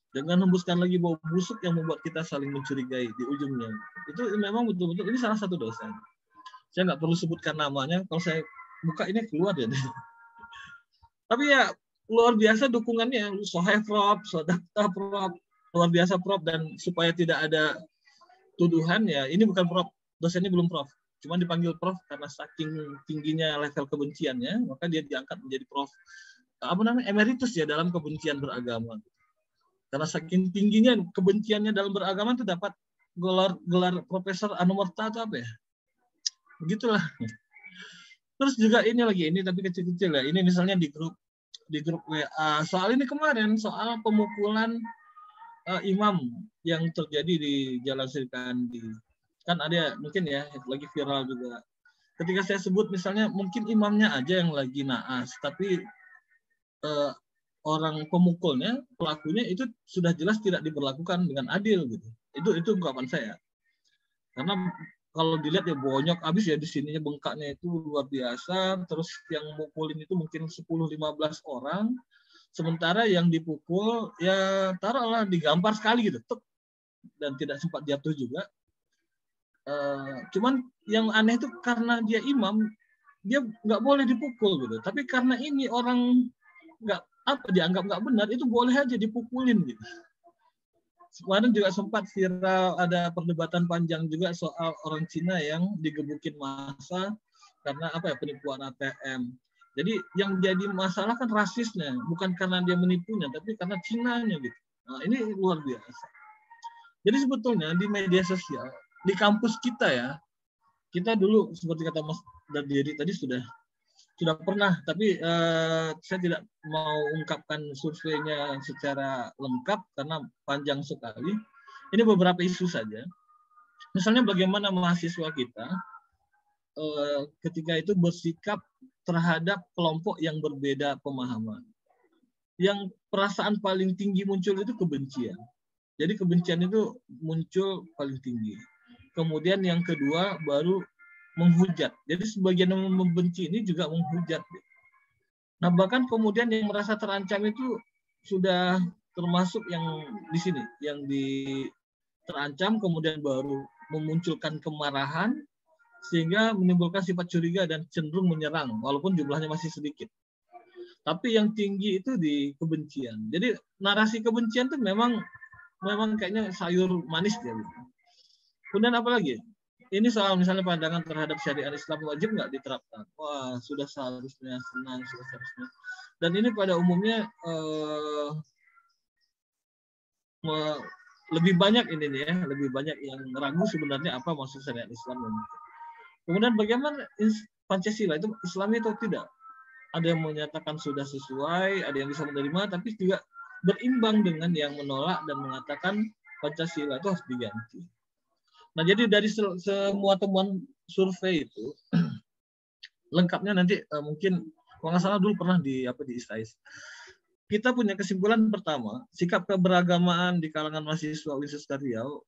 Dengan hembuskan lagi bau busuk yang membuat kita saling mencurigai di ujungnya. Itu memang betul-betul ini salah satu dosen. Saya nggak perlu sebutkan namanya, kalau saya buka ini keluar ya. Tapi ya luar biasa dukungannya, Soheh Prof, Sodakta Prof, luar biasa Prof, dan supaya tidak ada tuduhan ya, ini bukan Prof, dosennya belum Prof, cuma dipanggil Prof karena saking tingginya level kebenciannya, maka dia diangkat menjadi Prof emeritus ya dalam kebencian beragama. Karena saking tingginya kebenciannya dalam beragama itu dapat gelar Profesor Anumerta atau apa ya? Begitulah. Terus juga ini tapi kecil-kecil ya. Ini misalnya di grup WA. Soal ini kemarin, soal pemukulan imam yang terjadi di Jalan Srikandi. Kan ada mungkin ya, lagi viral juga. Ketika saya sebut misalnya mungkin imamnya aja yang lagi naas, tapi orang pemukulnya, pelakunya itu sudah jelas tidak diperlakukan dengan adil gitu. Itu ungkapan saya. Karena kalau dilihat ya bonyok habis ya di sininya bengkaknya itu luar biasa, terus yang mukulin itu mungkin 10-15 orang, sementara yang dipukul ya taruhlah digampar sekali gitu. Dan tidak sempat jatuh juga. Cuman yang aneh itu karena dia imam, dia nggak boleh dipukul gitu. Tapi karena ini orang dianggap nggak benar, itu boleh aja dipukulin gitu. Kemarin juga sempat viral, ada perdebatan panjang juga soal orang Cina yang digebukin massa karena penipuan ATM. Jadi yang jadi masalah kan rasisnya, bukan karena dia menipunya, tapi karena Cinanya gitu. Nah, ini luar biasa. Jadi sebetulnya di media sosial, di kampus kita ya, kita dulu seperti kata Mas Dardiri tadi sudah pernah, tapi saya tidak mau ungkapkan surveinya secara lengkap karena panjang sekali. Ini beberapa isu saja. Misalnya bagaimana mahasiswa kita ketika itu bersikap terhadap kelompok yang berbeda pemahaman. Yang perasaan paling tinggi muncul itu kebencian. Jadi kebencian itu muncul paling tinggi. Kemudian yang kedua baru menghujat. Jadi sebagian yang membenci ini juga menghujat. Nah, bahkan kemudian yang merasa terancam itu sudah termasuk yang di sini, yang terancam kemudian baru memunculkan kemarahan sehingga menimbulkan sifat curiga dan cenderung menyerang walaupun jumlahnya masih sedikit. Tapi yang tinggi itu di kebencian. Jadi narasi kebencian itu memang kayaknya sayur manis ya. Kemudian apa lagi? Ini soal misalnya pandangan terhadap syariat Islam wajib nggak diterapkan? Wah, sudah seharusnya senang, sudah seharusnya. Dan ini pada umumnya lebih banyak ini nih ya, lebih banyak yang ragu sebenarnya apa maksud syariat Islam. Kemudian bagaimana Pancasila itu Islami atau tidak? Ada yang menyatakan sudah sesuai, ada yang bisa menerima, tapi juga berimbang dengan yang menolak dan mengatakan Pancasila itu harus diganti. Nah, jadi dari semua temuan survei itu, lengkapnya nanti mungkin, kalau nggak salah dulu pernah di ISTAIS. Kita punya kesimpulan pertama, sikap keberagamaan di kalangan mahasiswa Universitas Riau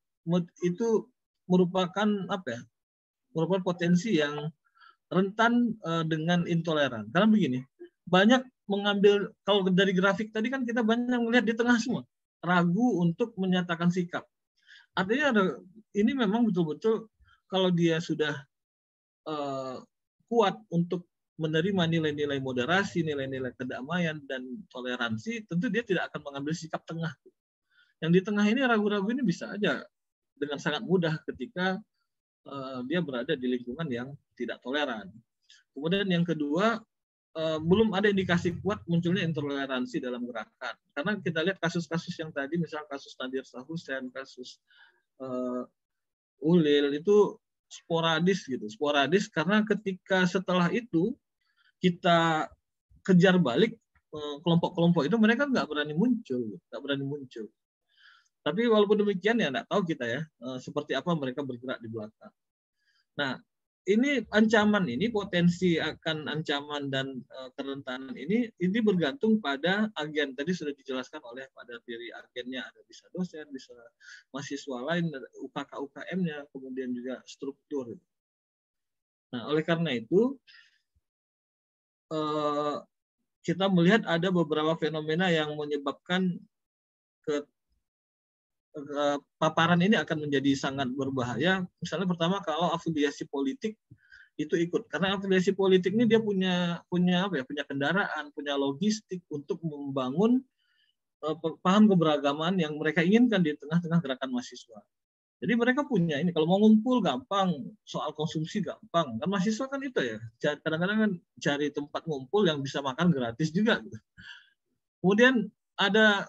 itu merupakan merupakan potensi yang rentan dengan intoleran. Karena begini, banyak mengambil, kalau dari grafik tadi kan kita banyak melihat di tengah semua, ragu untuk menyatakan sikap. Artinya ini memang betul-betul kalau dia sudah kuat untuk menerima nilai-nilai moderasi, nilai-nilai kedamaian dan toleransi, tentu dia tidak akan mengambil sikap tengah. Yang di tengah ini ragu-ragu ini bisa aja dengan sangat mudah ketika dia berada di lingkungan yang tidak toleran. Kemudian yang kedua, belum ada indikasi kuat munculnya intoleransi dalam gerakan. Karena kita lihat kasus-kasus yang tadi, misal kasus Nadir Sahusen, kasus Ulil, itu sporadis gitu. Sporadis karena ketika setelah itu kita kejar balik kelompok-kelompok itu, mereka nggak berani muncul. Tapi walaupun demikian ya nggak tahu kita ya seperti apa mereka bergerak di belakang. Nah, ini ancaman ini, potensi akan ancaman dan kerentanan ini bergantung pada agen. Tadi sudah dijelaskan oleh pada diri agennya, ada bisa dosen, bisa mahasiswa lain, UKM-nya, kemudian juga struktur. Nah, oleh karena itu kita melihat ada beberapa fenomena yang menyebabkan paparan ini akan menjadi sangat berbahaya. Misalnya pertama, kalau afiliasi politik itu ikut, karena afiliasi politik ini dia punya kendaraan, punya logistik untuk membangun paham keberagaman yang mereka inginkan di tengah-tengah gerakan mahasiswa. Jadi mereka punya ini, kalau mau ngumpul gampang, soal konsumsi gampang. Kan mahasiswa kan itu ya, kadang-kadang kan cari tempat ngumpul yang bisa makan gratis juga. Kemudian ada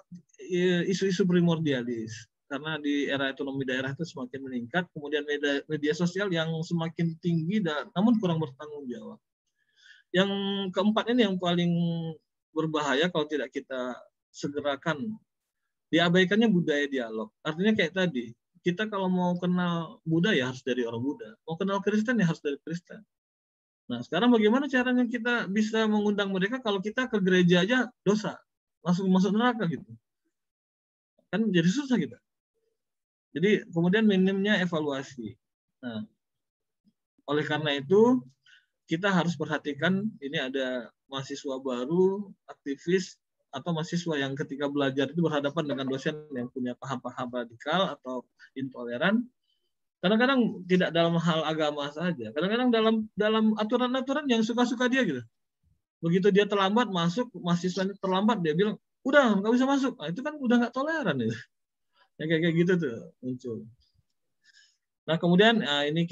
isu-isu primordialis, karena di era ekonomi daerah itu semakin meningkat, kemudian media sosial yang semakin tinggi namun kurang bertanggung jawab. Yang keempat ini yang paling berbahaya kalau tidak kita segerakan, diabaikannya budaya dialog. Artinya kayak tadi, kita kalau mau kenal Buddha ya harus dari orang Buddha, mau kenal Kristen ya harus dari Kristen. Nah, sekarang bagaimana caranya kita bisa mengundang mereka kalau kita ke gereja aja dosa, langsung masuk neraka gitu. Kan jadi susah kita. Jadi kemudian minimnya evaluasi. Nah, oleh karena itu kita harus perhatikan ini ada mahasiswa baru, aktivis, atau mahasiswa yang ketika belajar itu berhadapan dengan dosen yang punya paham-paham radikal atau intoleran. Kadang-kadang tidak dalam hal agama saja. Kadang-kadang dalam aturan-aturan yang suka-suka dia gitu. Begitu dia terlambat masuk, mahasiswanya terlambat, dia bilang, udah nggak bisa masuk. Nah, itu kan udah nggak toleran itu. Ya, kayak gitu tuh muncul. Nah, kemudian ini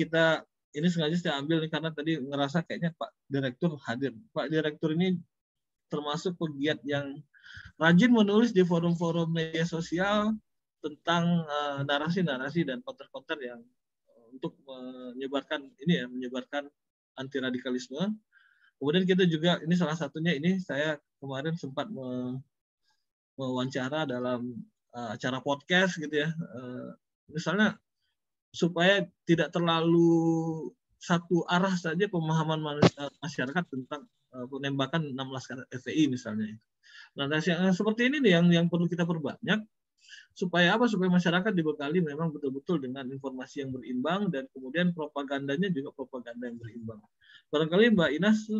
sengaja saya ambil nih, karena tadi ngerasa kayaknya Pak Direktur hadir. Pak Direktur ini termasuk pegiat yang rajin menulis di forum-forum media sosial tentang narasi-narasi dan konter-konter yang untuk menyebarkan anti radikalisme. Kemudian kita juga, ini salah satunya, ini saya kemarin sempat mewawancara dalam acara podcast gitu ya. Misalnya supaya tidak terlalu satu arah saja pemahaman masyarakat tentang penembakan 16 FPI misalnya. Nah, yang seperti ini nih yang perlu kita perbanyak supaya apa? Supaya masyarakat dibekali memang betul-betul dengan informasi yang berimbang, dan kemudian propagandanya juga propaganda yang berimbang. Barangkali Mbak Inas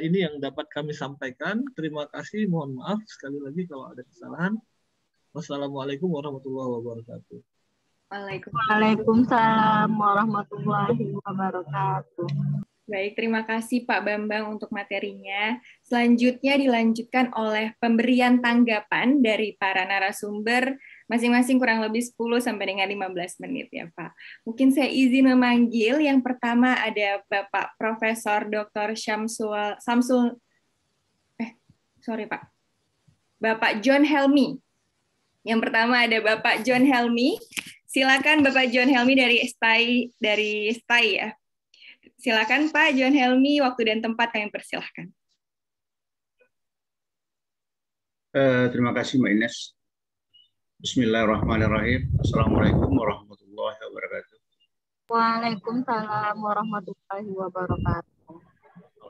ini yang dapat kami sampaikan. Terima kasih, mohon maaf sekali lagi kalau ada kesalahan. Wassalamualaikum warahmatullahi wabarakatuh. Waalaikumsalam warahmatullahi wabarakatuh. Baik, terima kasih Pak Bambang untuk materinya. Selanjutnya dilanjutkan oleh pemberian tanggapan dari para narasumber, masing-masing kurang lebih 10 sampai dengan 15 menit ya Pak. Mungkin saya izin memanggil, yang pertama ada Bapak Profesor Dr. Bapak John Helmy. Yang pertama ada Bapak John Helmy. Silakan Bapak John Helmy dari STAI ya. Silakan Pak John Helmy, waktu dan tempat kami persilahkan. Terima kasih Mbak Ines. Bismillahirrahmanirrahim. Assalamualaikum warahmatullahi wabarakatuh. Waalaikumsalam warahmatullahi wabarakatuh.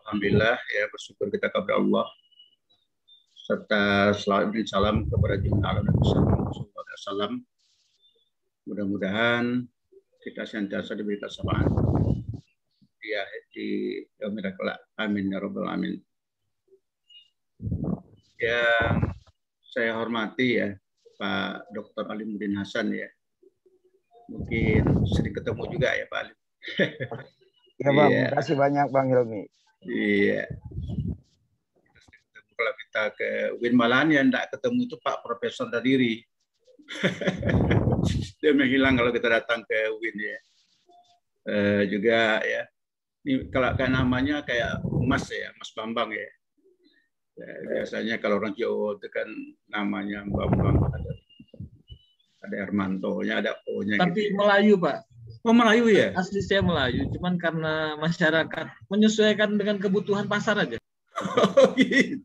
Alhamdulillah, ya, bersyukur kita kepada Allah, serta salawat dan salam kepada Junta Nabi Sallallahu Alaihi Wasallam. Mudah-mudahan kita senantiasa diberi kesabaran di yaumil kelak. Amin ya rabbal alamin. Yang saya hormati ya Pak Dr. Alimuddin Hasan ya. Mungkin sering ketemu juga ya Pak Ali. Ya Bang, terima kasih banyak Bang Helmy. Iya. Kalau kita ke UIN malahan yang tidak ketemu itu Pak Profesor Dadiri. Dia menghilang kalau kita datang ke UIN ya. Juga ya. Ini kalau kayak namanya kayak Mas ya, Mas Bambang ya. Biasanya kalau orang Jawa itu kan namanya Bambang, ada Hermanto-nya, ada O-nya. Tapi gitu. Melayu, Pak. Oh, Melayu ya? Asli saya Melayu, cuman karena masyarakat menyesuaikan dengan kebutuhan pasar aja. Oh gitu.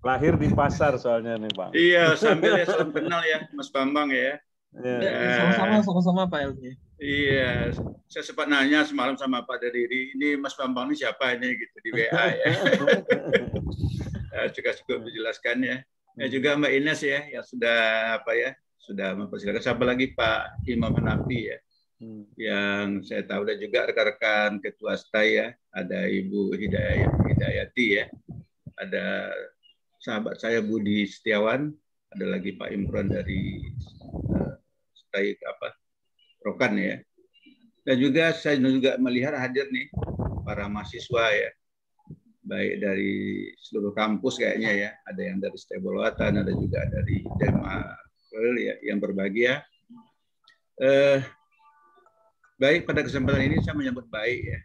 Lahir di pasar soalnya nih, Pak. Iya, sambil ya salam kenal ya, Mas Bambang ya. Sama-sama Pak Elmi. Iya, saya sempat nanya semalam sama Pak Dadiri, ini Mas Bambang ini siapa ini gitu di WA ya. Cukup dijelaskan ya. Ya juga Mbak Ines ya, yang sudah sudah mempersilakan. Siapa lagi Pak Imam Hanafi ya, yang saya tahu dan juga rekan-rekan ketua STAI ya, ada Ibu Hidayati ya, ada sahabat saya Budi Setiawan, ada lagi Pak Imron dari STAI Rokan ya. Dan juga saya juga melihat hadir nih para mahasiswa ya, baik dari seluruh kampus kayaknya ya, ada yang dari Steboloatan, ada juga dari Denmark ya, yang berbahagia. Baik, pada kesempatan ini saya menyambut baik ya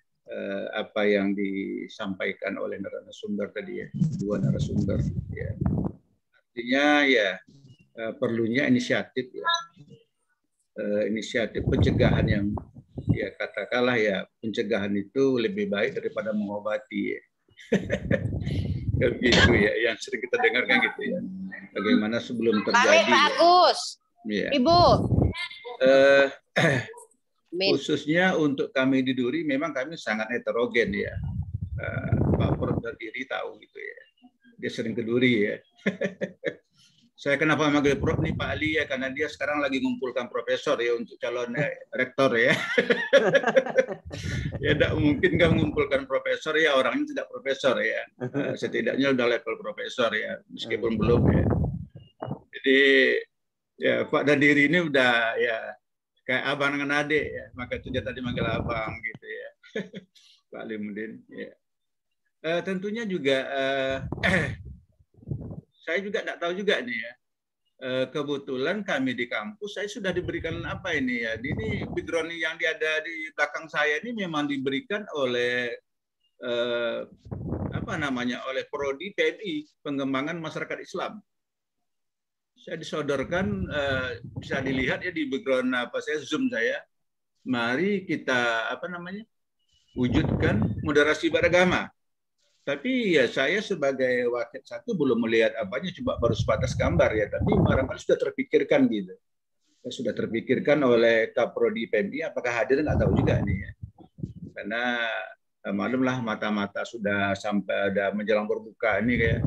apa yang disampaikan oleh narasumber tadi ya, dua narasumber ya. Artinya ya perlunya inisiatif ya. Inisiatif pencegahan yang ya katakanlah ya pencegahan itu lebih baik daripada mengobati ya. Gitu ya, yang sering kita dengarkan gitu ya. Bagaimana sebelum terjadi Pak Agus, ya. Ibu. Khususnya untuk kami di Duri memang kami sangat heterogen ya. Pak Prof Dadiri tahu gitu ya. Dia sering ke Duri ya. Saya kenapa manggil Prof nih Pak Ali ya, karena dia sekarang lagi ngumpulkan profesor ya untuk calon rektor ya. Ya tidak mungkin nggak mengumpulkan profesor ya, orangnya tidak profesor ya. Setidaknya udah level profesor ya, meskipun belum ya. Jadi ya Pak Dadiri ini udah ya kayak abang dengan adik ya, maka itu dia tadi manggil abang gitu ya. Pak Alimuddin ya. Tentunya juga saya juga tidak tahu juga nih ya. Kebetulan kami di kampus saya sudah diberikan apa ini ya. Ini background yang ada di belakang saya ini memang diberikan oleh oleh Prodi PMI, Pengembangan Masyarakat Islam. Saya disodorkan bisa dilihat ya di background saya Zoom saya. Mari kita wujudkan moderasi beragama. Tapi ya saya sebagai wakil satu belum melihat apanya, coba baru sebatas gambar ya. Tapi barangkali sudah terpikirkan gitu. Sudah terpikirkan oleh Kaprodi PMI, apakah hadir nggak tahu juga nih ya. Karena malumlah mata-mata sudah sampai ada menjelang berbuka ini kayak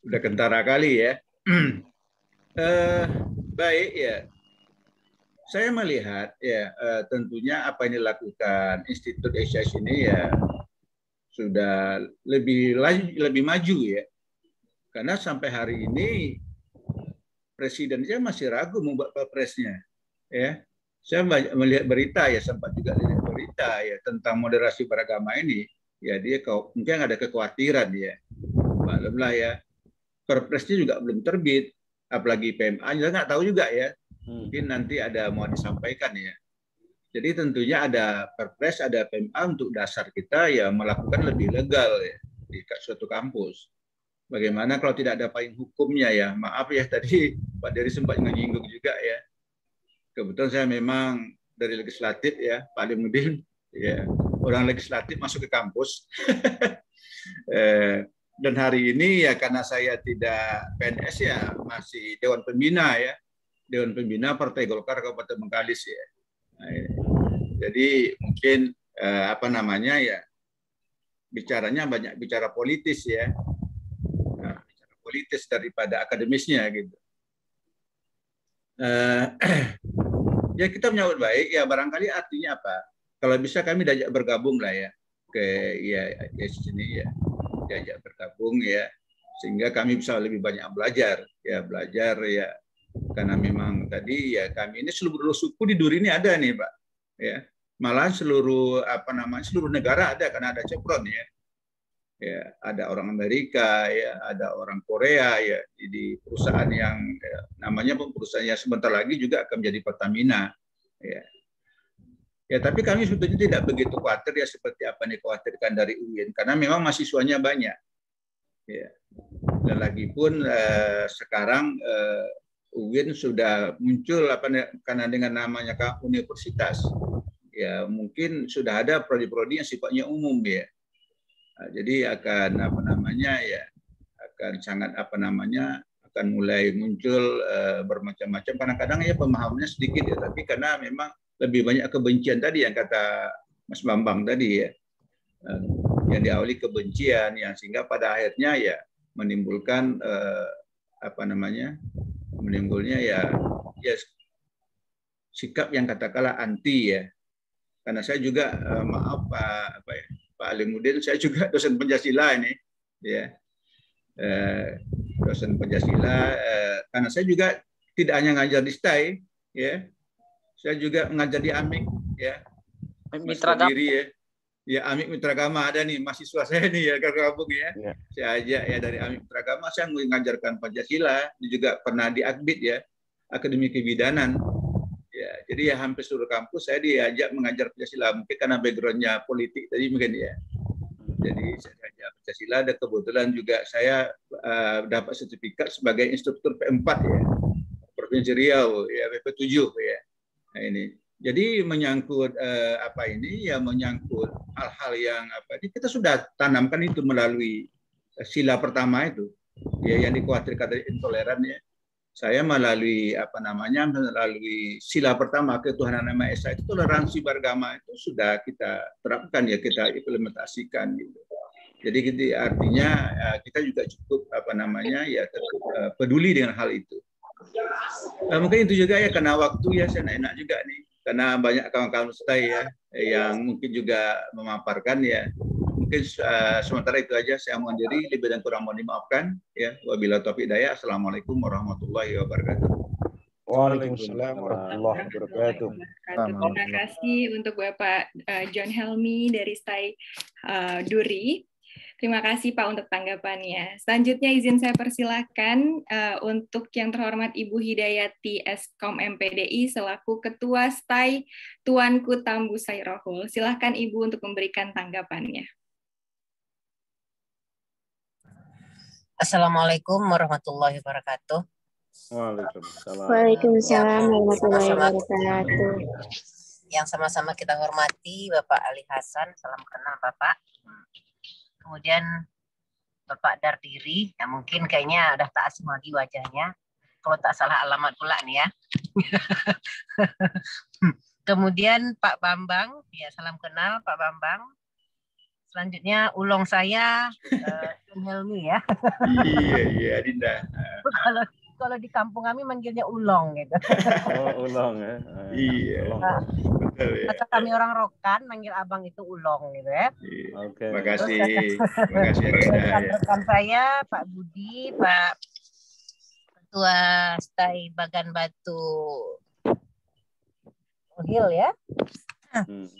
udah kentara kali ya. Baik ya. Saya melihat ya tentunya apa yang dilakukan Institut ESAS ini ya sudah lebih maju ya. Karena sampai hari ini presidennya masih ragu membuat perpresnya ya. Saya melihat berita ya, sempat juga lihat berita ya tentang moderasi beragama ini. Ya dia mungkin ada kekhawatiran ya. Maklumlah ya. Perpresnya juga belum terbit, apalagi PMA juga nggak tahu juga ya. Mungkin nanti ada mau disampaikan ya. Jadi tentunya ada perpres, ada PMA untuk dasar kita ya melakukan lebih legal ya di suatu kampus. Bagaimana kalau tidak ada payung hukumnya ya? Maaf ya tadi Pak Dery sempat menyinggung juga ya. Kebetulan saya memang dari legislatif ya, Pak Alimuddin ya, orang legislatif masuk ke kampus. Dan hari ini ya karena saya tidak PNS ya masih Dewan Pembina ya. Dewan Pembina Partai Golkar Kabupaten Bengkalis ya. Nah, jadi mungkin ya bicaranya banyak bicara politis ya. Nah, bicara politis daripada akademisnya gitu. Ya kita menyambut baik ya, barangkali artinya apa? Kalau bisa kami diajak bergabung lah ya ke ya sini ya. Diajak bergabung ya sehingga kami bisa lebih banyak belajar ya karena memang tadi ya kami ini seluruh suku di Duri ini ada nih Pak ya, Malah seluruh seluruh negara ada, karena ada Chevron ya. Ya, ada orang Amerika, ya, ada orang Korea, ya, di perusahaan yang namanya perusahaan yang sebentar lagi juga akan menjadi Pertamina, ya. Ya, tapi kami sebetulnya tidak begitu khawatir ya seperti apa yang dikhawatirkan dari UIN, karena memang mahasiswanya banyak, ya. Dan lagi pun sekarang UIN sudah muncul karena dengan namanya universitas, ya mungkin sudah ada prodi-prodi yang sifatnya umum ya. Jadi akan akan sangat akan mulai muncul bermacam-macam. Kadang-kadang ya pemahamannya sedikit ya, tapi karena memang lebih banyak kebencian tadi yang kata Mas Bambang tadi ya, yang diawali kebencian yang sehingga pada akhirnya ya menimbulkan menimbulnya ya sikap yang katakanlah anti ya. Karena saya juga maaf Pak Alimuddin, saya juga dosen Pancasila ini, ya, dosen Pancasila. Karena saya juga tidak hanya ngajar di STAI, ya, saya juga mengajar di AMIK, ya, Mitra diri ya, AMIK Mitra Agama ada nih mahasiswa saya nih ya, gabung ya. Saya ajak ya dari AMIK Mitra Agama, saya mengajarkan Pancasila, juga pernah di AKBID ya, Akademi Kebidanan. Ya, jadi ya hampir seluruh kampus saya diajak mengajar Pancasila, mungkin karena backgroundnya politik tadi mungkin ya. Jadi saya diajak Pancasila, dan kebetulan juga saya dapat sertifikat sebagai instruktur P4 ya, Provinsi Riau ya, PP7 ya. Nah, ini. Jadi menyangkut menyangkut hal-hal yang kita sudah tanamkan itu melalui sila pertama itu ya, yang dikhawatirkan dari intoleran ya. Saya melalui melalui sila pertama ketuhanan yang Maha Esa itu, toleransi beragama itu sudah kita terapkan ya, kita implementasikan gitu. Jadi artinya kita juga cukup peduli dengan hal itu. Mungkin itu juga ya, karena waktu ya saya enak juga nih, karena banyak kawan-kawan STAI ya yang mungkin juga memaparkan ya. Mungkin sementara itu aja, saya mohon diri, lebih dan kurang mohon dimaafkan ya. Wabillahi taufiq hidayah. Assalamualaikum warahmatullahi wabarakatuh. Waalaikumsalam warahmatullahi wabarakatuh. Terima kasih untuk Bapak John Helmi dari STAI Duri. Terima kasih Pak untuk tanggapannya. Selanjutnya izin saya persilakan untuk yang terhormat Ibu Hidayati Eskom MPDI selaku Ketua STAI Tuanku Tambu Sairohul. Silakan Ibu untuk memberikan tanggapannya. Assalamualaikum warahmatullahi wabarakatuh. Waalaikumsalam warahmatullahi wabarakatuh. Yang sama-sama kita hormati Bapak Ali Hasan, salam kenal Bapak. Kemudian Bapak Dardiri, yang mungkin kayaknya udah tak asing lagi wajahnya. Kalau tak salah alamat pula nih ya. Kemudian Pak Bambang, ya salam kenal Pak Bambang. Selanjutnya ulong saya John Helmi ya. Iya Dinda. Kalau di kampung kami manggilnya ulong gitu. Oh, ulong ya. Iya. Betul ya. Kata kami orang Rokan manggil abang itu ulong gitu ya. Oke. Terima kasih rekan saya Pak Budi, Pak Ketua STAI Bagan Batu Hill ya.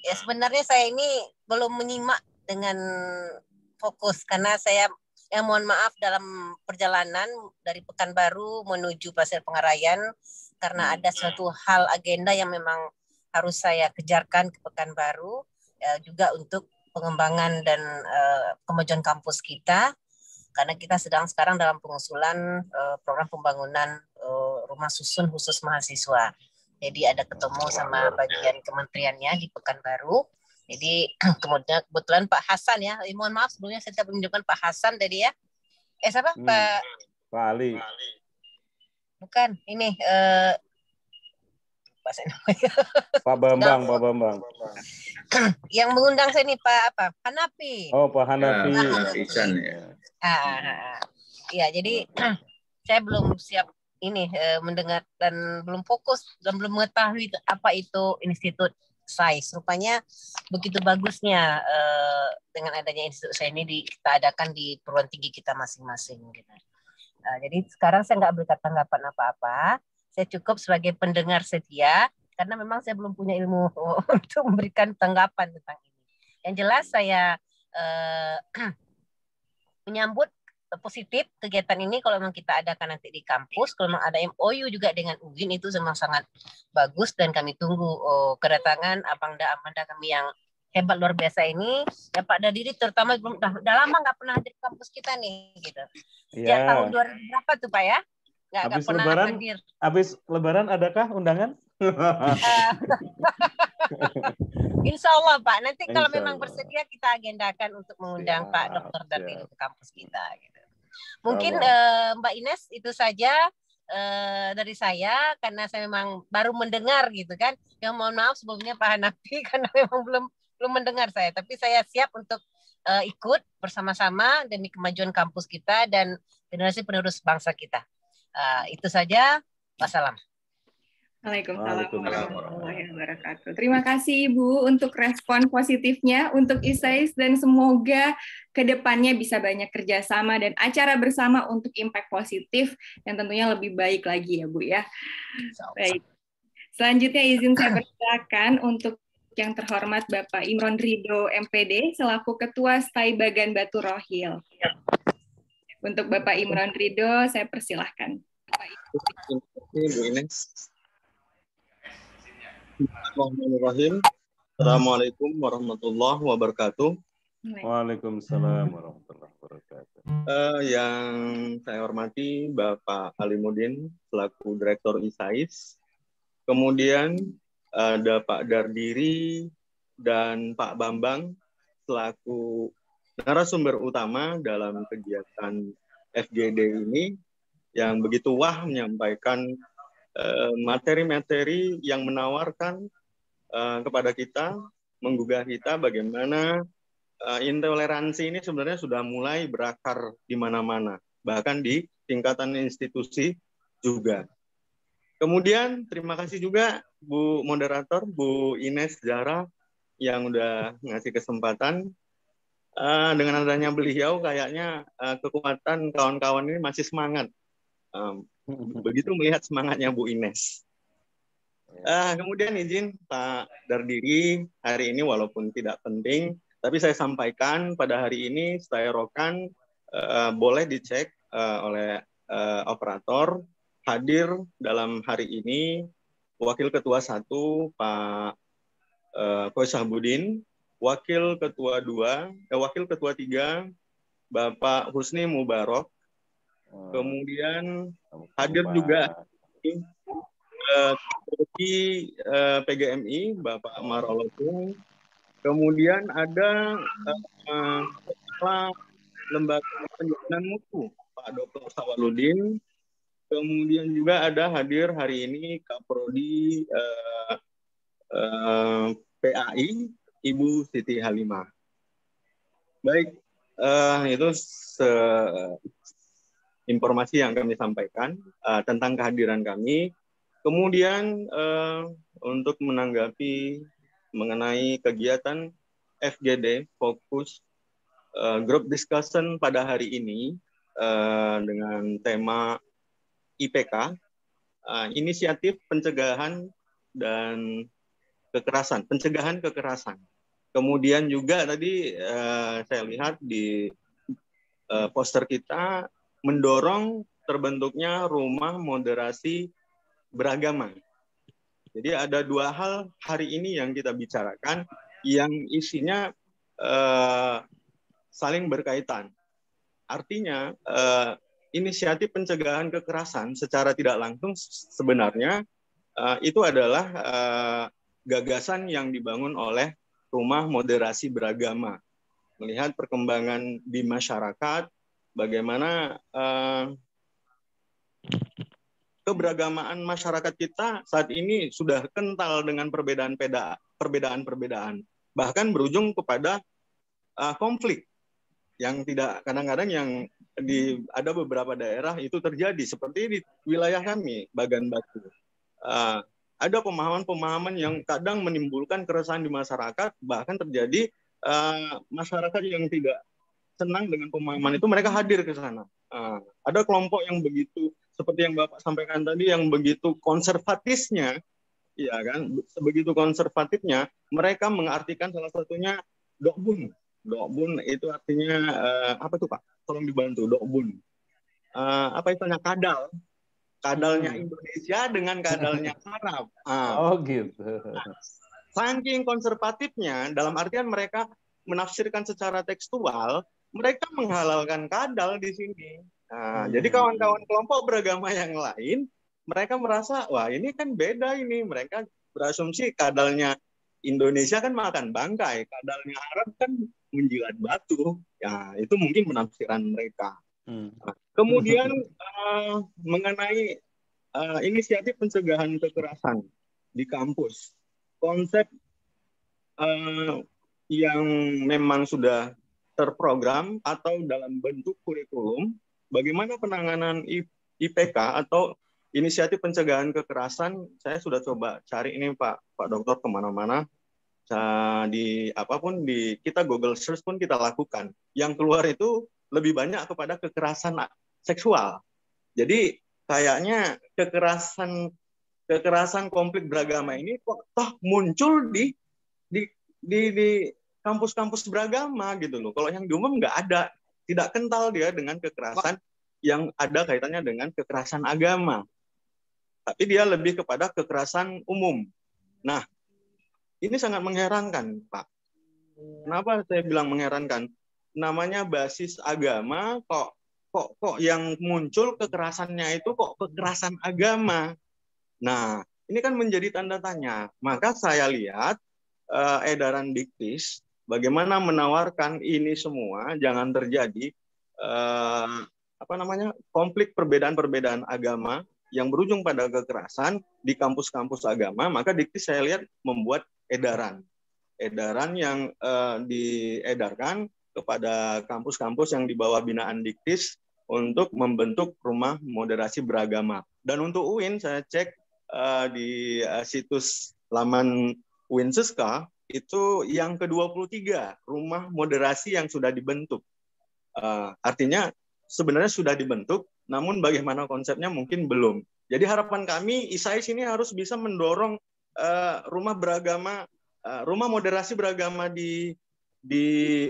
Ya sebenarnya saya ini belum menyimak dengan fokus karena saya mohon maaf dalam perjalanan dari Pekanbaru menuju Pasir Pengarayan karena ada suatu hal agenda yang memang harus saya kejarkan ke Pekanbaru juga untuk pengembangan dan kemajuan kampus kita karena kita sedang sekarang dalam pengusulan program pembangunan rumah susun khusus mahasiswa. Jadi ada ketemu sama bagian kementeriannya di Pekanbaru. Jadi kebetulan Pak Hasan ya, mohon maaf sebelumnya saya tidak menunjukkan Pak Hasan tadi ya. Siapa? Pak Ali. Bukan, ini Pak Bambang. Yang mengundang saya ini Pak Hanafi. Oh, Pak Hanafi. Ya, jadi saya belum siap ini mendengar dan belum fokus dan belum mengetahui apa itu Institut SAIS. Rupanya begitu bagusnya dengan adanya institut saya ini kita adakan di perguruan tinggi kita masing-masing. Gitu. Jadi sekarang saya nggak berikan tanggapan apa-apa. Saya cukup sebagai pendengar setia karena memang saya belum punya ilmu untuk memberikan tanggapan tentang ini. Yang jelas saya menyambut positif kegiatan ini kalau memang kita adakan nanti di kampus. Kalau memang ada MOU juga dengan UIN itu memang sangat bagus, dan kami tunggu kedatangan Abang Amanda kami yang hebat luar biasa ini. Ya Pak Dardiri terutama udah lama nggak pernah hadir di kampus kita nih gitu. Sejak tahun 2000 berapa tuh Pak ya? Nggak pernah hadir. Habis Lebaran adakah undangan? Insya Allah Pak, nanti kalau memang bersedia kita agendakan untuk mengundang Pak Dr. Dardiri ke kampus kita. Gitu. Mungkin Mbak Ines itu saja dari saya, karena saya memang baru mendengar gitu kan. Yang mohon maaf sebelumnya Pak Hanafi karena memang belum mendengar saya, tapi saya siap untuk ikut bersama-sama demi kemajuan kampus kita dan generasi penerus bangsa kita. Itu saja. Wassalam. Waalaikumsalam warahmatullahi wabarakatuh. Terima kasih Ibu untuk respon positifnya untuk ISAIS, dan semoga kedepannya bisa banyak kerjasama dan acara bersama untuk impact positif yang tentunya lebih baik lagi ya Bu ya. Baik. Selanjutnya izin saya persilakan untuk yang terhormat Bapak Imron Ridho MPD selaku Ketua STAI Bagan Batu Rohil. Untuk Bapak Imron Ridho saya persilahkan. Bu Ines. Bismillahirrahmanirrahim. Assalamualaikum warahmatullahi wabarakatuh. Waalaikumsalam warahmatullahi wabarakatuh. Yang saya hormati Bapak Alimuddin selaku Direktur ISAIS. Kemudian ada Pak Dardiri dan Pak Bambang selaku narasumber utama dalam kegiatan FGD ini, yang begitu wah menyampaikan materi-materi yang menawarkan kepada kita, menggugah kita bagaimana intoleransi ini sebenarnya sudah mulai berakar di mana-mana, bahkan di tingkatan institusi juga. Kemudian terima kasih juga Bu Moderator, Bu Ines Zara yang udah ngasih kesempatan. Dengan adanya beliau kayaknya kekuatan kawan-kawan ini masih semangat. Begitu melihat semangatnya Bu Ines. Kemudian izin Pak Dardiri, hari ini walaupun tidak penting, tapi saya sampaikan pada hari ini STAI Rokan boleh dicek oleh operator. Hadir dalam hari ini Wakil Ketua 1 Pak Koy Sahbudin, Wakil Ketua 2, Wakil Ketua 3 Bapak Husni Mubarok. Kemudian hadir juga PGMI Bapak Marolotung. Kemudian ada Kepala Lembaga Penjaminan Mutu Pak Dr. Sawaludin. Kemudian juga ada hadir hari ini Kaprodi PAI Ibu Siti Halimah. Baik, itu informasi yang kami sampaikan tentang kehadiran kami. Kemudian untuk menanggapi mengenai kegiatan FGD fokus group discussion pada hari ini dengan tema IPK, inisiatif pencegahan dan kekerasan, pencegahan kekerasan. Kemudian juga tadi saya lihat di poster kita mendorong terbentuknya rumah moderasi beragama. Jadi ada dua hal hari ini yang kita bicarakan yang isinya saling berkaitan. Artinya inisiatif pencegahan kekerasan secara tidak langsung sebenarnya itu adalah gagasan yang dibangun oleh rumah moderasi beragama. Melihat perkembangan di masyarakat, bagaimana keberagamaan masyarakat kita saat ini sudah kental dengan perbedaan-perbedaan, bahkan berujung kepada konflik yang tidak kadang-kadang yang ada beberapa daerah itu terjadi seperti di wilayah kami Bagan Batu. Ada pemahaman-pemahaman yang kadang menimbulkan keresahan di masyarakat, bahkan terjadi masyarakat yang tidak senang dengan pemahaman itu mereka hadir ke sana. Ada kelompok yang begitu seperti yang Bapak sampaikan tadi yang begitu konservatisnya Iya kan, sebegitu konservatifnya mereka mengartikan salah satunya dokbun. Dokbun itu artinya apa tuh Pak? Tolong dibantu. Dokbun. Apa istilahnya kadal? Kadalnya Indonesia dengan kadalnya Arab. Oh gitu. Saking konservatifnya, dalam artian mereka menafsirkan secara tekstual, mereka menghalalkan kadal di sini. Jadi kawan-kawan kelompok beragama yang lain, mereka merasa, wah ini kan beda ini. Mereka berasumsi kadalnya Indonesia kan makan bangkai, kadalnya Arab kan menjilat batu. Ya, itu mungkin penafsiran mereka. Kemudian mengenai inisiatif pencegahan kekerasan di kampus, konsep yang memang sudah terprogram atau dalam bentuk kurikulum, bagaimana penanganan IPK atau inisiatif pencegahan kekerasan, saya sudah coba cari ini Pak Dokter kemana-mana, di apapun di kita Google search pun kita lakukan. Yang keluar itu lebih banyak kepada kekerasan seksual. Jadi kayaknya kekerasan konflik beragama ini kok toh muncul di kampus-kampus beragama gitu loh. Kalau yang di umum nggak ada, tidak kental dia dengan kekerasan yang ada kaitannya dengan kekerasan agama. Tapi dia lebih kepada kekerasan umum. Nah, ini sangat mengherankan, Pak. Kenapa saya bilang mengherankan? Namanya basis agama, kok yang muncul kekerasannya itu kok kekerasan agama. Nah, ini kan menjadi tanda tanya. Maka saya lihat edaran Diktis bagaimana menawarkan ini semua jangan terjadi konflik perbedaan-perbedaan agama yang berujung pada kekerasan di kampus-kampus agama. Maka Diktis saya lihat membuat edaran yang diedarkan kepada kampus-kampus yang di bawah binaan Diktis untuk membentuk rumah moderasi beragama. Dan untuk UIN saya cek di situs laman UIN Seska itu yang ke-23 rumah moderasi yang sudah dibentuk. Artinya sebenarnya sudah dibentuk, namun bagaimana konsepnya mungkin belum. Jadi harapan kami ISAIS ini harus bisa mendorong rumah moderasi beragama di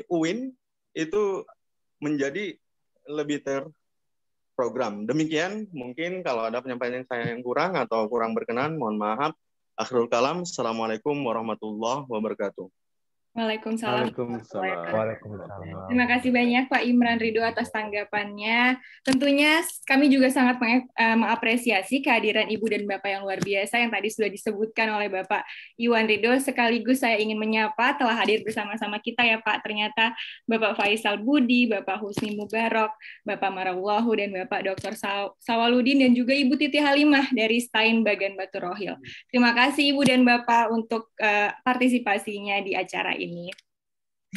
UIN itu menjadi lebih terprogram. Demikian, mungkin kalau ada penyampaian saya yang kurang atau kurang berkenan, mohon maaf. Akhirul kalam, Assalamualaikum warahmatullahi wabarakatuh. Waalaikumsalam. Waalaikumsalam. Terima kasih banyak Pak Imran Ridho atas tanggapannya. Tentunya kami juga sangat mengapresiasi kehadiran Ibu dan Bapak yang luar biasa yang tadi sudah disebutkan oleh Bapak Iwan Ridho. Sekaligus saya ingin menyapa telah hadir bersama-sama kita ya Pak. Ternyata Bapak Faisal Budi, Bapak Husni Mubarok, Bapak Marawallahu, dan Bapak Dr. Sawaludin, dan juga Ibu Titi Halimah dari Stein Bagan Batu Rohil. Terima kasih Ibu dan Bapak untuk partisipasinya di acara ini.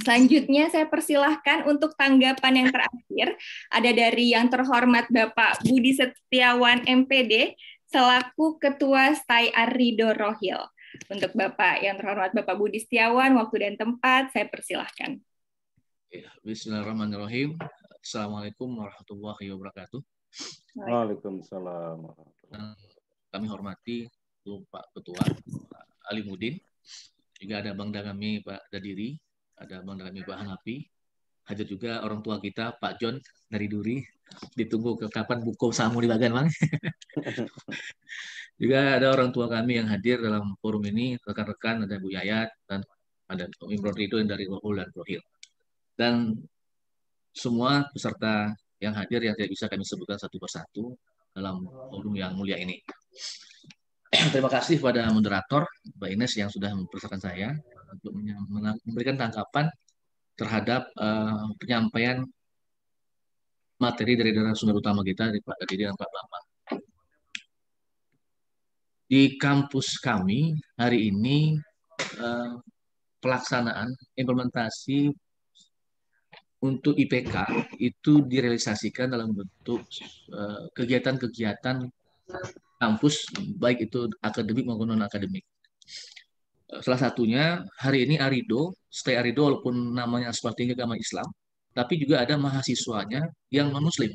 Selanjutnya saya persilahkan untuk tanggapan yang terakhir ada dari yang terhormat Bapak Budi Setiawan MPD selaku Ketua STAI Arido Rohil. Untuk Bapak yang terhormat Bapak Budi Setiawan, waktu dan tempat saya persilahkan. Bismillahirrahmanirrahim. Assalamualaikum warahmatullahi wabarakatuh. Waalaikumsalam. Kami hormati Pak Ketua Alimuddin, juga ada Bang Dagami Pak Dadiri, ada Bang Dagami Pak Hanafi, hadir juga orang tua kita Pak John dari Duri, ditunggu ke kapan buku samu di bagan Bang. Juga ada orang tua kami yang hadir dalam forum ini, rekan-rekan, ada Bu Yayat, dan ada Om Imron Ridho dari Rohul dan Rohil. Dan semua peserta yang hadir yang tidak bisa kami sebutkan satu persatu dalam forum yang mulia ini. Terima kasih pada moderator Mbak Ines yang sudah mempersilahkan saya untuk memberikan tanggapan terhadap penyampaian materi dari narasumber utama kita, dari Pak Dadiri dan Pak Bambang. Di kampus kami hari ini pelaksanaan implementasi untuk IPK itu direalisasikan dalam bentuk kegiatan-kegiatan kampus, baik itu akademik maupun non-akademik. Salah satunya hari ini Arido, Stay Arido walaupun namanya seperti agama Islam, tapi juga ada mahasiswanya yang non-muslim.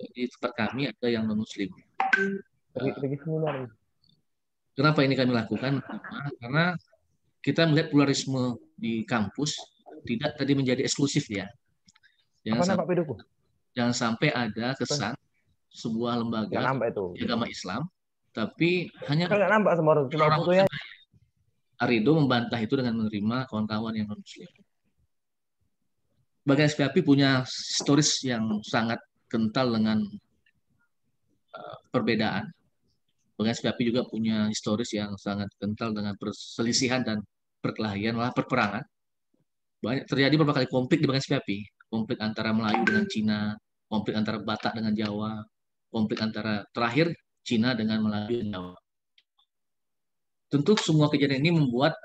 Di tempat kami ada yang non-muslim. Kenapa ini kami lakukan? Karena kita melihat pluralisme di kampus tidak tadi menjadi eksklusif ya. Jangan sampai ada kesan sebuah lembaga agama Islam, tapi hanya orang Arido membantah itu dengan menerima kawan-kawan yang non-Muslim. Bagian SPAP punya historis yang sangat kental dengan perbedaan. Bagian SPAP juga punya historis yang sangat kental dengan perselisihan dan perkelahian, malah perperangan. Banyak terjadi beberapa kali konflik di bagian SPAP. Konflik antara Melayu dengan Cina, konflik antara Batak dengan Jawa, konflik antara terakhir Cina dengan Melayu dan Jawa. Tentu semua kejadian ini membuat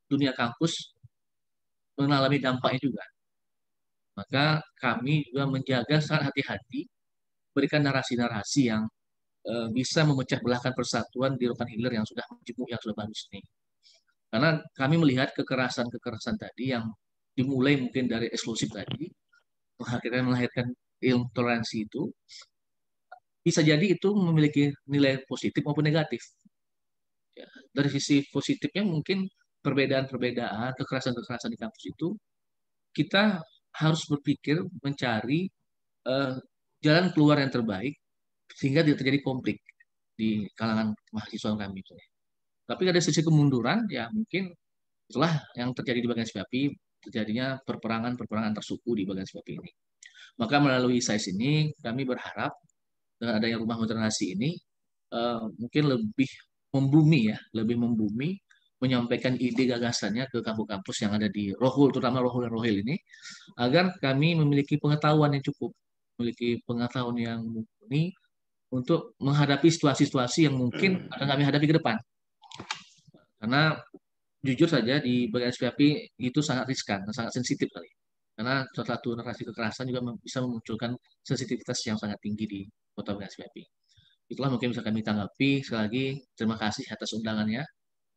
dunia kampus mengalami dampaknya juga. Maka kami juga menjaga sangat hati-hati berikan narasi-narasi yang bisa memecah belahkan persatuan di Rokan Hilir yang sudah majemuk, yang sudah bagus ini. Karena kami melihat kekerasan-kekerasan tadi yang dimulai mungkin dari eksklusif tadi, akhirnya melahirkan intoleransi itu, bisa jadi itu memiliki nilai positif maupun negatif. Ya, dari sisi positifnya mungkin perbedaan-perbedaan, kekerasan-kekerasan di kampus itu, kita harus berpikir mencari jalan keluar yang terbaik sehingga tidak terjadi konflik di kalangan mahasiswa kami. Tapi ada sisi kemunduran, ya mungkin itulah yang terjadi di bagian SPAP, terjadinya perperangan tersuku di bagian SPAP ini. Maka melalui SAIS ini kami berharap dengan adanya rumah moderasi ini mungkin lebih membumi menyampaikan ide gagasannya ke kampus-kampus yang ada di Rohul, terutama Rohul dan Rohil ini, agar kami memiliki pengetahuan yang cukup, memiliki pengetahuan yang mumpuni untuk menghadapi situasi-situasi yang mungkin akan kami hadapi ke depan. Karena jujur saja di bagian SPAP itu sangat riskan, sangat sensitif kali. Karena salah satu narasi kekerasan juga bisa memunculkan sensitivitas yang sangat tinggi di kota bagian SPAP. Itulah mungkin bisa kami tanggapi. Sekali lagi terima kasih atas undangannya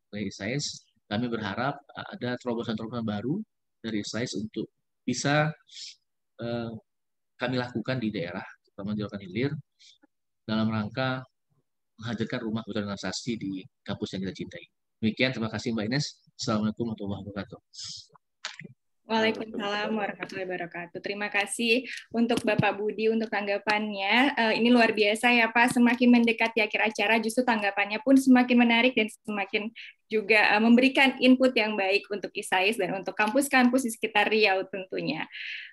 dari SAIS. Kami berharap ada terobosan-terobosan baru dari SAIS untuk bisa kami lakukan di daerah, terutama di Rokan Hilir, dalam rangka menghadirkan rumah modernisasi di kampus yang kita cintai. Demikian, terima kasih Mbak Ines. Assalamualaikum warahmatullahi wabarakatuh. Waalaikumsalam warahmatullahi wabarakatuh. Terima kasih untuk Bapak Budi untuk tanggapannya. Ini luar biasa ya Pak, semakin mendekati akhir acara justru tanggapannya pun semakin menarik dan semakin juga memberikan input yang baik untuk ISAIS dan untuk kampus-kampus di sekitar Riau tentunya.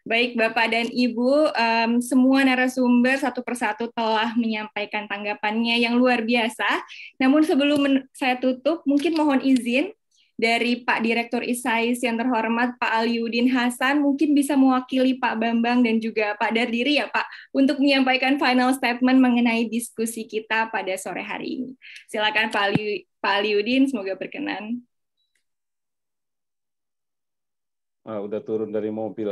Baik Bapak dan Ibu, semua narasumber satu persatu telah menyampaikan tanggapannya yang luar biasa. Namun sebelum saya tutup, mungkin mohon izin dari Pak Direktur ISAIS yang terhormat Pak Aliuddin Hasan, mungkin bisa mewakili Pak Bambang dan juga Pak Dardiri ya Pak, untuk menyampaikan final statement mengenai diskusi kita pada sore hari ini. Silakan Pak Aliuddin, semoga berkenan. Udah turun dari mobil.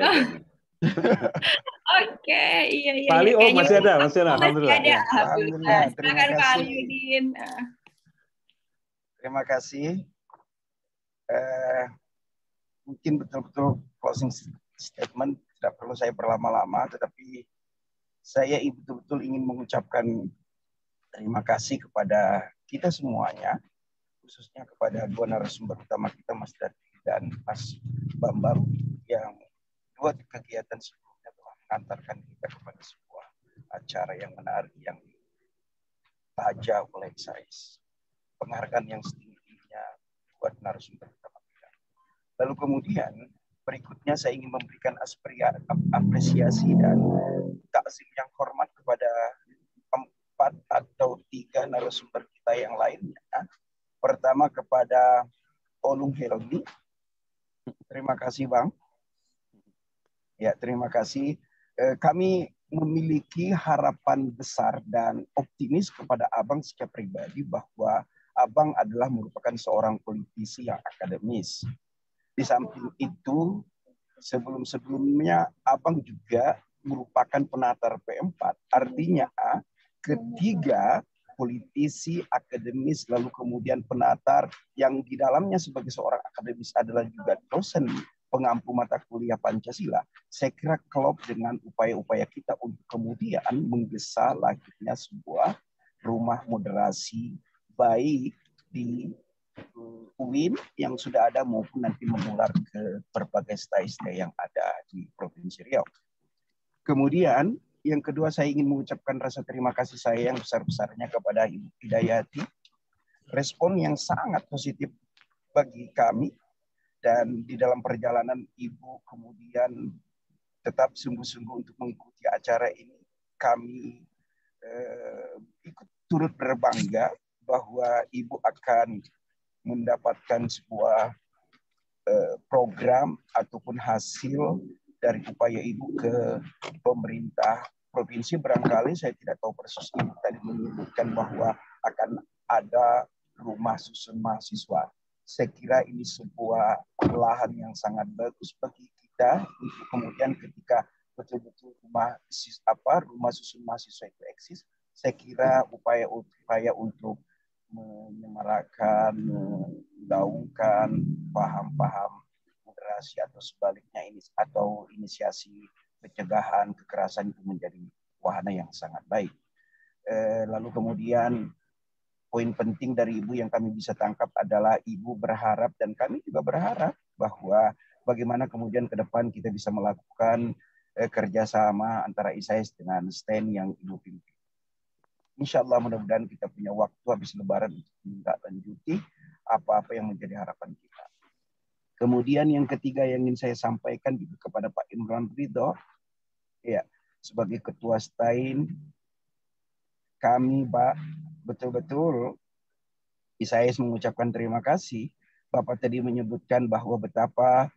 Oke, iya. Pak Ali, masih ada. Alhamdulillah. Silakan Pak Aliuddin. Terima kasih. Mungkin betul-betul closing statement tidak perlu saya berlama-lama, tetapi saya betul-betul ingin mengucapkan terima kasih kepada kita semuanya, khususnya kepada dua narasumber utama kita, Mas Dardiri dan Mas Bambang, yang dua kegiatan sebelumnya telah mengantarkan kita kepada sebuah acara yang menarik yang ditaja oleh SAIS. Penghargaan yang setinggi-tingginya buat narasumber utama kita. Lalu kemudian berikutnya saya ingin memberikan apresiasi dan takzim yang hormat kepada 4 atau 3 narasumber kita yang lainnya. Pertama kepada Olung Helmi. Terima kasih Bang. Ya, terima kasih. Kami memiliki harapan besar dan optimis kepada Abang secara pribadi bahwa Abang adalah merupakan seorang politisi yang akademis. Di samping itu, sebelum-sebelumnya Abang juga merupakan penatar P4. Artinya, ketiga politisi, akademis, lalu kemudian penatar yang di dalamnya sebagai seorang akademis adalah juga dosen pengampu mata kuliah Pancasila. Saya kira klop dengan upaya-upaya kita untuk kemudian menggesa lahirnya sebuah rumah moderasi baik di UIN yang sudah ada maupun nanti menular ke berbagai stay-stay yang ada di Provinsi Riau. Kemudian yang kedua, saya ingin mengucapkan rasa terima kasih saya yang besar-besarnya kepada Ibu Hidayati. Respon yang sangat positif bagi kami, dan di dalam perjalanan Ibu kemudian tetap sungguh-sungguh untuk mengikuti acara ini. Kami ikut turut berbangga bahwa Ibu akan mendapatkan sebuah program ataupun hasil dari upaya Ibu ke pemerintah provinsi. Barangkali saya tidak tahu persis, Ibu tadi menyebutkan bahwa akan ada rumah susun mahasiswa. Saya kira ini sebuah lahan yang sangat bagus bagi kita untuk kemudian ketika betul-betul rumah susun mahasiswa itu eksis. Saya kira upaya untuk menyemarakkan, menggaungkan paham-paham moderasi atau sebaliknya ini atau inisiasi pencegahan kekerasan itu menjadi wahana yang sangat baik. Lalu kemudian poin penting dari Ibu yang kami bisa tangkap adalah Ibu berharap dan kami juga berharap bahwa bagaimana kemudian ke depan kita bisa melakukan kerjasama antara ISAIS dengan STEN yang Ibu pimpin. Insya Allah mudah-mudahan kita punya waktu habis Lebaran untuk menindaklanjuti apa-apa yang menjadi harapan kita. Kemudian yang ketiga yang ingin saya sampaikan juga kepada Pak Imran Ridho, ya, sebagai Ketua STAIN, kami Pak betul-betul ISAIS mengucapkan terima kasih. Bapak tadi menyebutkan bahwa betapa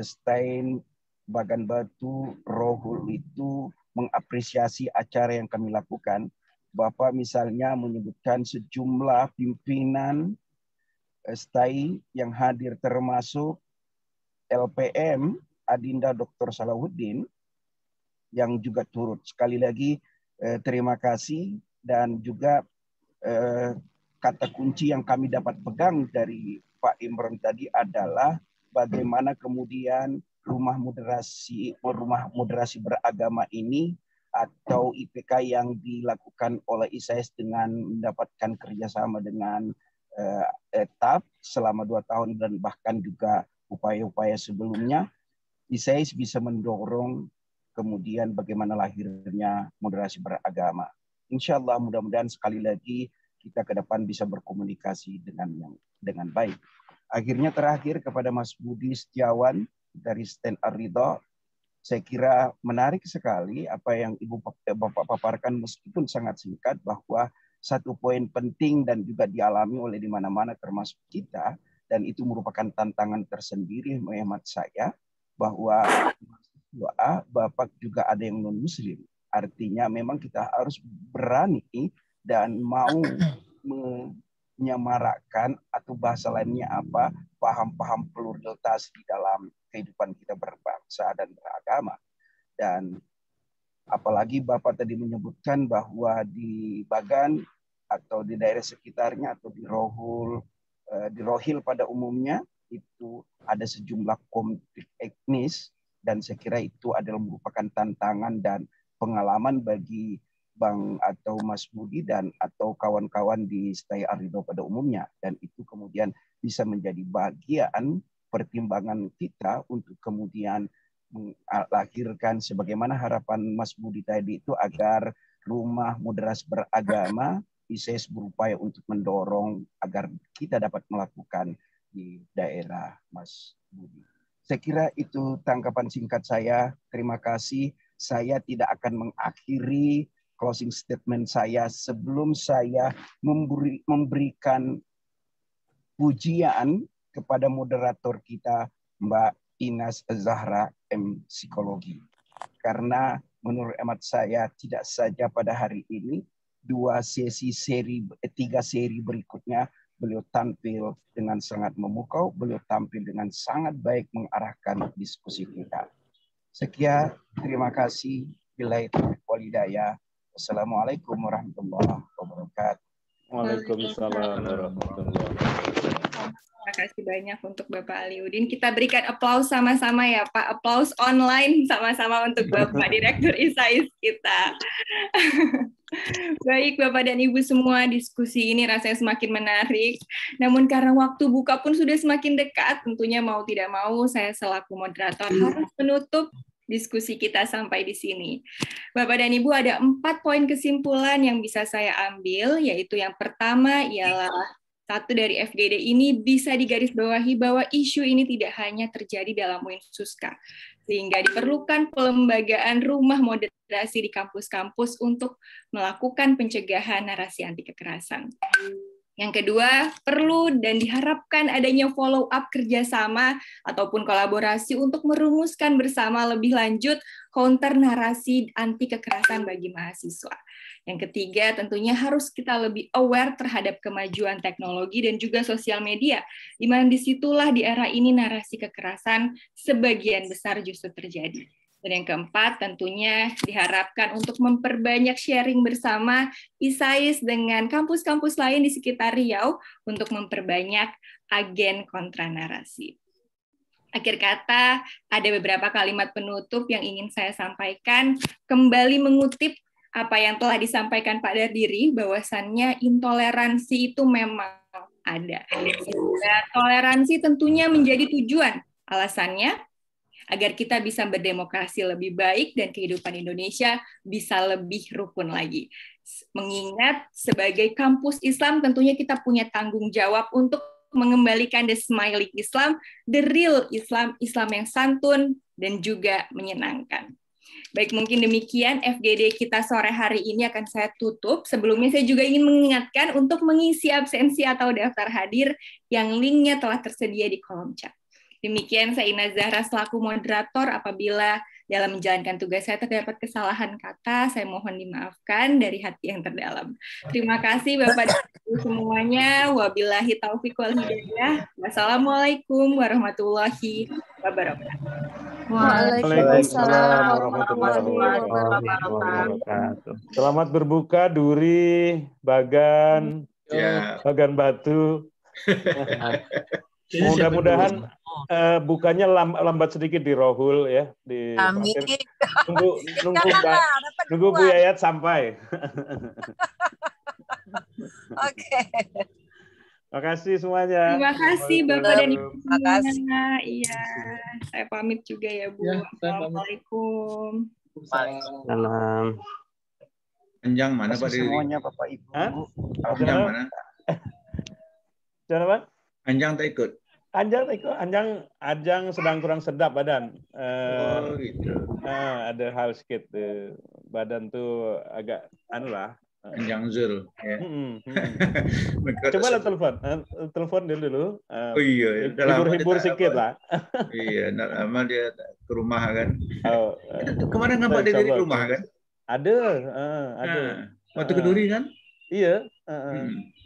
STAIN Bagan Batu Rohul itu mengapresiasi acara yang kami lakukan. Bapak misalnya menyebutkan sejumlah pimpinan STAI yang hadir termasuk LPM Adinda Dr. Salahuddin yang juga turut. Sekali lagi terima kasih, dan juga kata kunci yang kami dapat pegang dari Pak Imran tadi adalah bagaimana kemudian rumah moderasi beragama ini atau IPK yang dilakukan oleh ISAIS dengan mendapatkan kerjasama dengan TAP selama 2 tahun dan bahkan juga upaya-upaya sebelumnya, ISAIS bisa mendorong kemudian bagaimana lahirnya moderasi beragama. Insya Allah mudah-mudahan sekali lagi kita ke depan bisa berkomunikasi dengan baik. Akhirnya terakhir kepada Mas Budi Setiawan dari STAIN Ar-Ridho, saya kira menarik sekali apa yang Bapak paparkan meskipun sangat singkat, bahwa satu poin penting dan juga dialami oleh di mana-mana termasuk kita, dan itu merupakan tantangan tersendiri menurut saya, bahwa Bapak juga ada yang non-muslim. Artinya memang kita harus berani dan mau menyamarakkan atau bahasa lainnya apa, paham-paham pluralitas di dalam kehidupan kita berbangsa dan beragama. Dan apalagi Bapak tadi menyebutkan bahwa di Bagan atau di daerah sekitarnya atau di Rohil pada umumnya itu ada sejumlah konflik etnis, dan saya kira itu adalah merupakan tantangan dan pengalaman bagi Bang atau Mas Budi dan atau kawan-kawan di STAI Ar-Ridho pada umumnya, dan itu kemudian bisa menjadi bagian pertimbangan kita untuk kemudian melahirkan sebagaimana harapan Mas Budi tadi itu, agar rumah moderasi beragama ISAIS berupaya untuk mendorong agar kita dapat melakukan di daerah Mas Budi. Saya kira itu tanggapan singkat saya. Terima kasih. Saya tidak akan mengakhiri closing statement saya sebelum saya memberikan pujian kepada moderator kita Mbak Inas Zahra M. Psikologi. Karena menurut hemat saya tidak saja pada hari ini, 3 seri berikutnya beliau tampil dengan sangat memukau, beliau tampil dengan sangat baik mengarahkan diskusi kita. Sekian, terima kasih. Billahi taufiq wal hidayah. Wassalamualaikum warahmatullahi wabarakatuh. Waalaikumsalam warahmatullahi wabarakatuh. Terima kasih banyak untuk Bapak Aliuddin. Kita berikan aplaus sama-sama ya Pak. Aplaus online sama-sama untuk Bapak Direktur ISAIS kita. Baik, Bapak dan Ibu semua, diskusi ini rasanya semakin menarik. Namun karena waktu buka pun sudah semakin dekat, tentunya mau tidak mau saya selaku moderator harus menutup diskusi kita sampai di sini. Bapak dan Ibu, ada 4 poin kesimpulan yang bisa saya ambil, yaitu yang pertama ialah satu dari FGD ini bisa digarisbawahi bahwa isu ini tidak hanya terjadi dalam Unsuska, sehingga diperlukan pelembagaan rumah moderasi di kampus-kampus untuk melakukan pencegahan narasi anti kekerasan. Yang kedua, perlu dan diharapkan adanya follow-up kerjasama ataupun kolaborasi untuk merumuskan bersama lebih lanjut counter narasi anti kekerasan bagi mahasiswa. Yang ketiga, tentunya harus kita lebih aware terhadap kemajuan teknologi dan juga sosial media, di mana disitulah di era ini narasi kekerasan sebagian besar justru terjadi. Dan yang keempat, tentunya diharapkan untuk memperbanyak sharing bersama ISAIS dengan kampus-kampus lain di sekitar Riau untuk memperbanyak agen kontra narasi. Akhir kata, ada beberapa kalimat penutup yang ingin saya sampaikan, kembali mengutip apa yang telah disampaikan Pak Dardiri, bahwasannya intoleransi itu memang ada. Sehingga toleransi tentunya menjadi tujuan. Alasannya, agar kita bisa berdemokrasi lebih baik dan kehidupan Indonesia bisa lebih rukun lagi. Mengingat sebagai kampus Islam tentunya kita punya tanggung jawab untuk mengembalikan the smiling Islam, the real Islam, Islam yang santun dan juga menyenangkan. Baik, mungkin demikian FGD kita sore hari ini akan saya tutup. Sebelumnya saya juga ingin mengingatkan untuk mengisi absensi atau daftar hadir yang linknya telah tersedia di kolom chat. Demikian saya Ina Zahra selaku moderator. Apabila dalam menjalankan tugas saya terdapat kesalahan kata, saya mohon dimaafkan dari hati yang terdalam. Terima kasih Bapak dan Ibu semuanya. Wabillahi taufiq wal hidayah. Wassalamualaikum warahmatullahi wabarakatuh. Waalaikumsalam warahmatullahi wabarakatuh. Selamat berbuka Duri, Bagan, Bagan Batu. Mudah-mudahan bukanya lambat sedikit di Rohul ya. Amin. Nunggu Bu Yayat sampai. Oke. Terima kasih semuanya. Terima kasih Bapak dan Ibu semuanya. Iya, saya pamit juga ya Bu. Assalamualaikum. Salam. Anjang mana Pak Diri? Semuanya Bapak Ibu. Anjang mana? Jangan Pak? Anjang tak ikut. Anjang sedang kurang sedap badan. Gitu. Ada hal sedikit badan tuh agak Anjang Zul. Ya. Coba lah telepon dulu. Oh iya. Hibur sedikit lah. Iya, lama dia ke rumah kan. Kemarin kan Pak Diri di rumah kan? Ada. Waktu ke Duri kan? Iya.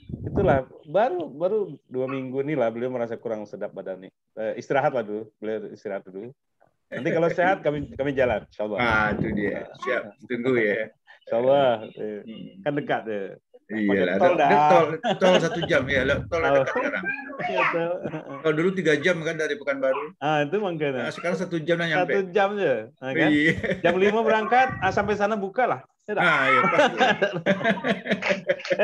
Itulah baru 2 minggu nih lah beliau merasa kurang sedap badan nih. Istirahat lah dulu, beliau istirahat dulu. Nanti kalau sehat kami jalan, insyaallah. Itu dia. Siap, tunggu ya. Insyaallah. Kan dekat ya. Iya, tol 1 jam ya, tol dekat sekarang. Kalau dulu 3 jam kan dari Pekanbaru. Itu makanya. Sekarang 1 jam lah nyampe. 1 jam aja. Nah, kan? Jam 5 berangkat, sampai sana buka lah. Iya pasti.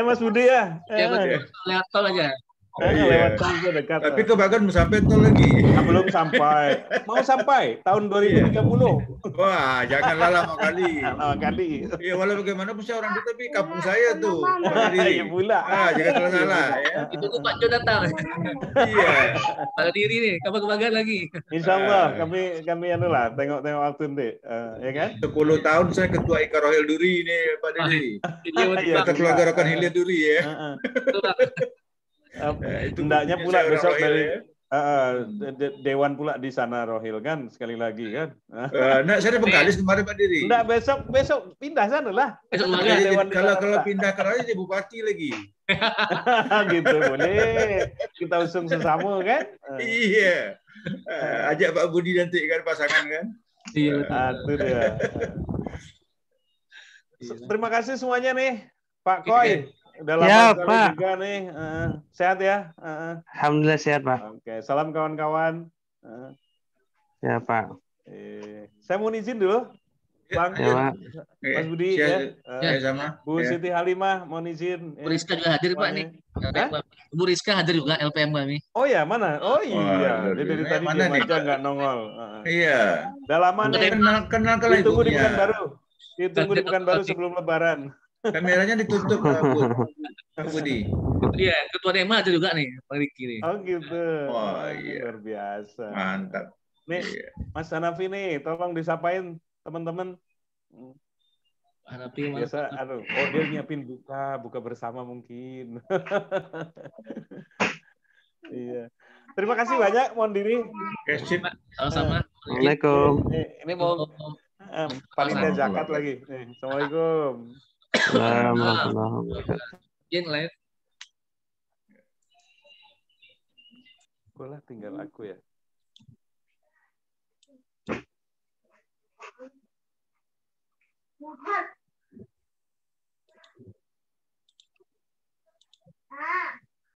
Mas Budi ya. Ya betul. Lewat tol aja. Lewat tol dekat. Tapi ke Bagan sampai tol lagi. Belum sampai. Mau sampai tahun 2030. Wah, janganlah lama kali. Lama kali. Iya, walau bagaimanapun saya orang itu, tapi kampung saya tuh. Iya pula. Jangan salah ya. Itu tuh Pak Jo datang. Iya. Pada diri nih, kapan ke Bagan lagi? Insyaallah kami tengok waktu nanti, ya kan? 10 tahun saya ketua Ika Rohil Duri ini Pak Diri. Kita keluarga Rokan Hilir Duri ya. Hendaknya pula besok dari Dewan pula di sana Rohil kan sekali lagi kan. Saya di Bengkalis kemarin Pak Diri. Enggak, besok pindah sana lah. Kalau pindah ke Rohil jadi bupati lagi. Gitu boleh. Kita usung sesama kan. Iya. Ajak Pak Budi nanti kan pasangan kan. Iya. Itu dia. Terima kasih semuanya nih, Pak Koy. Udah lama sekali juga nih. Sehat ya? Alhamdulillah sehat, Pak. Oke, salam kawan-kawan. Ya, Pak. Saya mau izin dulu. Bang, Ya, Pak. Mas Budi ya. Sama. Bu Siti Halimah mohon izin. Bu Rizka juga hadir Pak nih. Bu Rizka hadir juga LPM kami. Oh ya, mana? Oh iya, dia dari tadi mana diam nih? aja nggak nongol. Iya. Udah lama nih. Kenal ke Ditunggu di ibunya. Pekanbaru. Ditunggu di Pekanbaru sebelum Lebaran. Kameranya ditutup, Pak Budi. Iya, Ketua DEMA ada juga nih, Pak Riki nih. Oh gitu. Oh iya. Luar biasa. Mantap. Nih, Mas Hanafi nih, tolong disapain teman-teman. Hanafi biasa, aduh, oh dia nyiapin buka bersama mungkin. Iya. Terima kasih banyak, mohon diri. Sama-sama. Assalamualaikum. Ini mau panitia zakat lagi. Assalamualaikum. Assalamualaikum. Izin live. Boleh tinggal aku ya. Ah.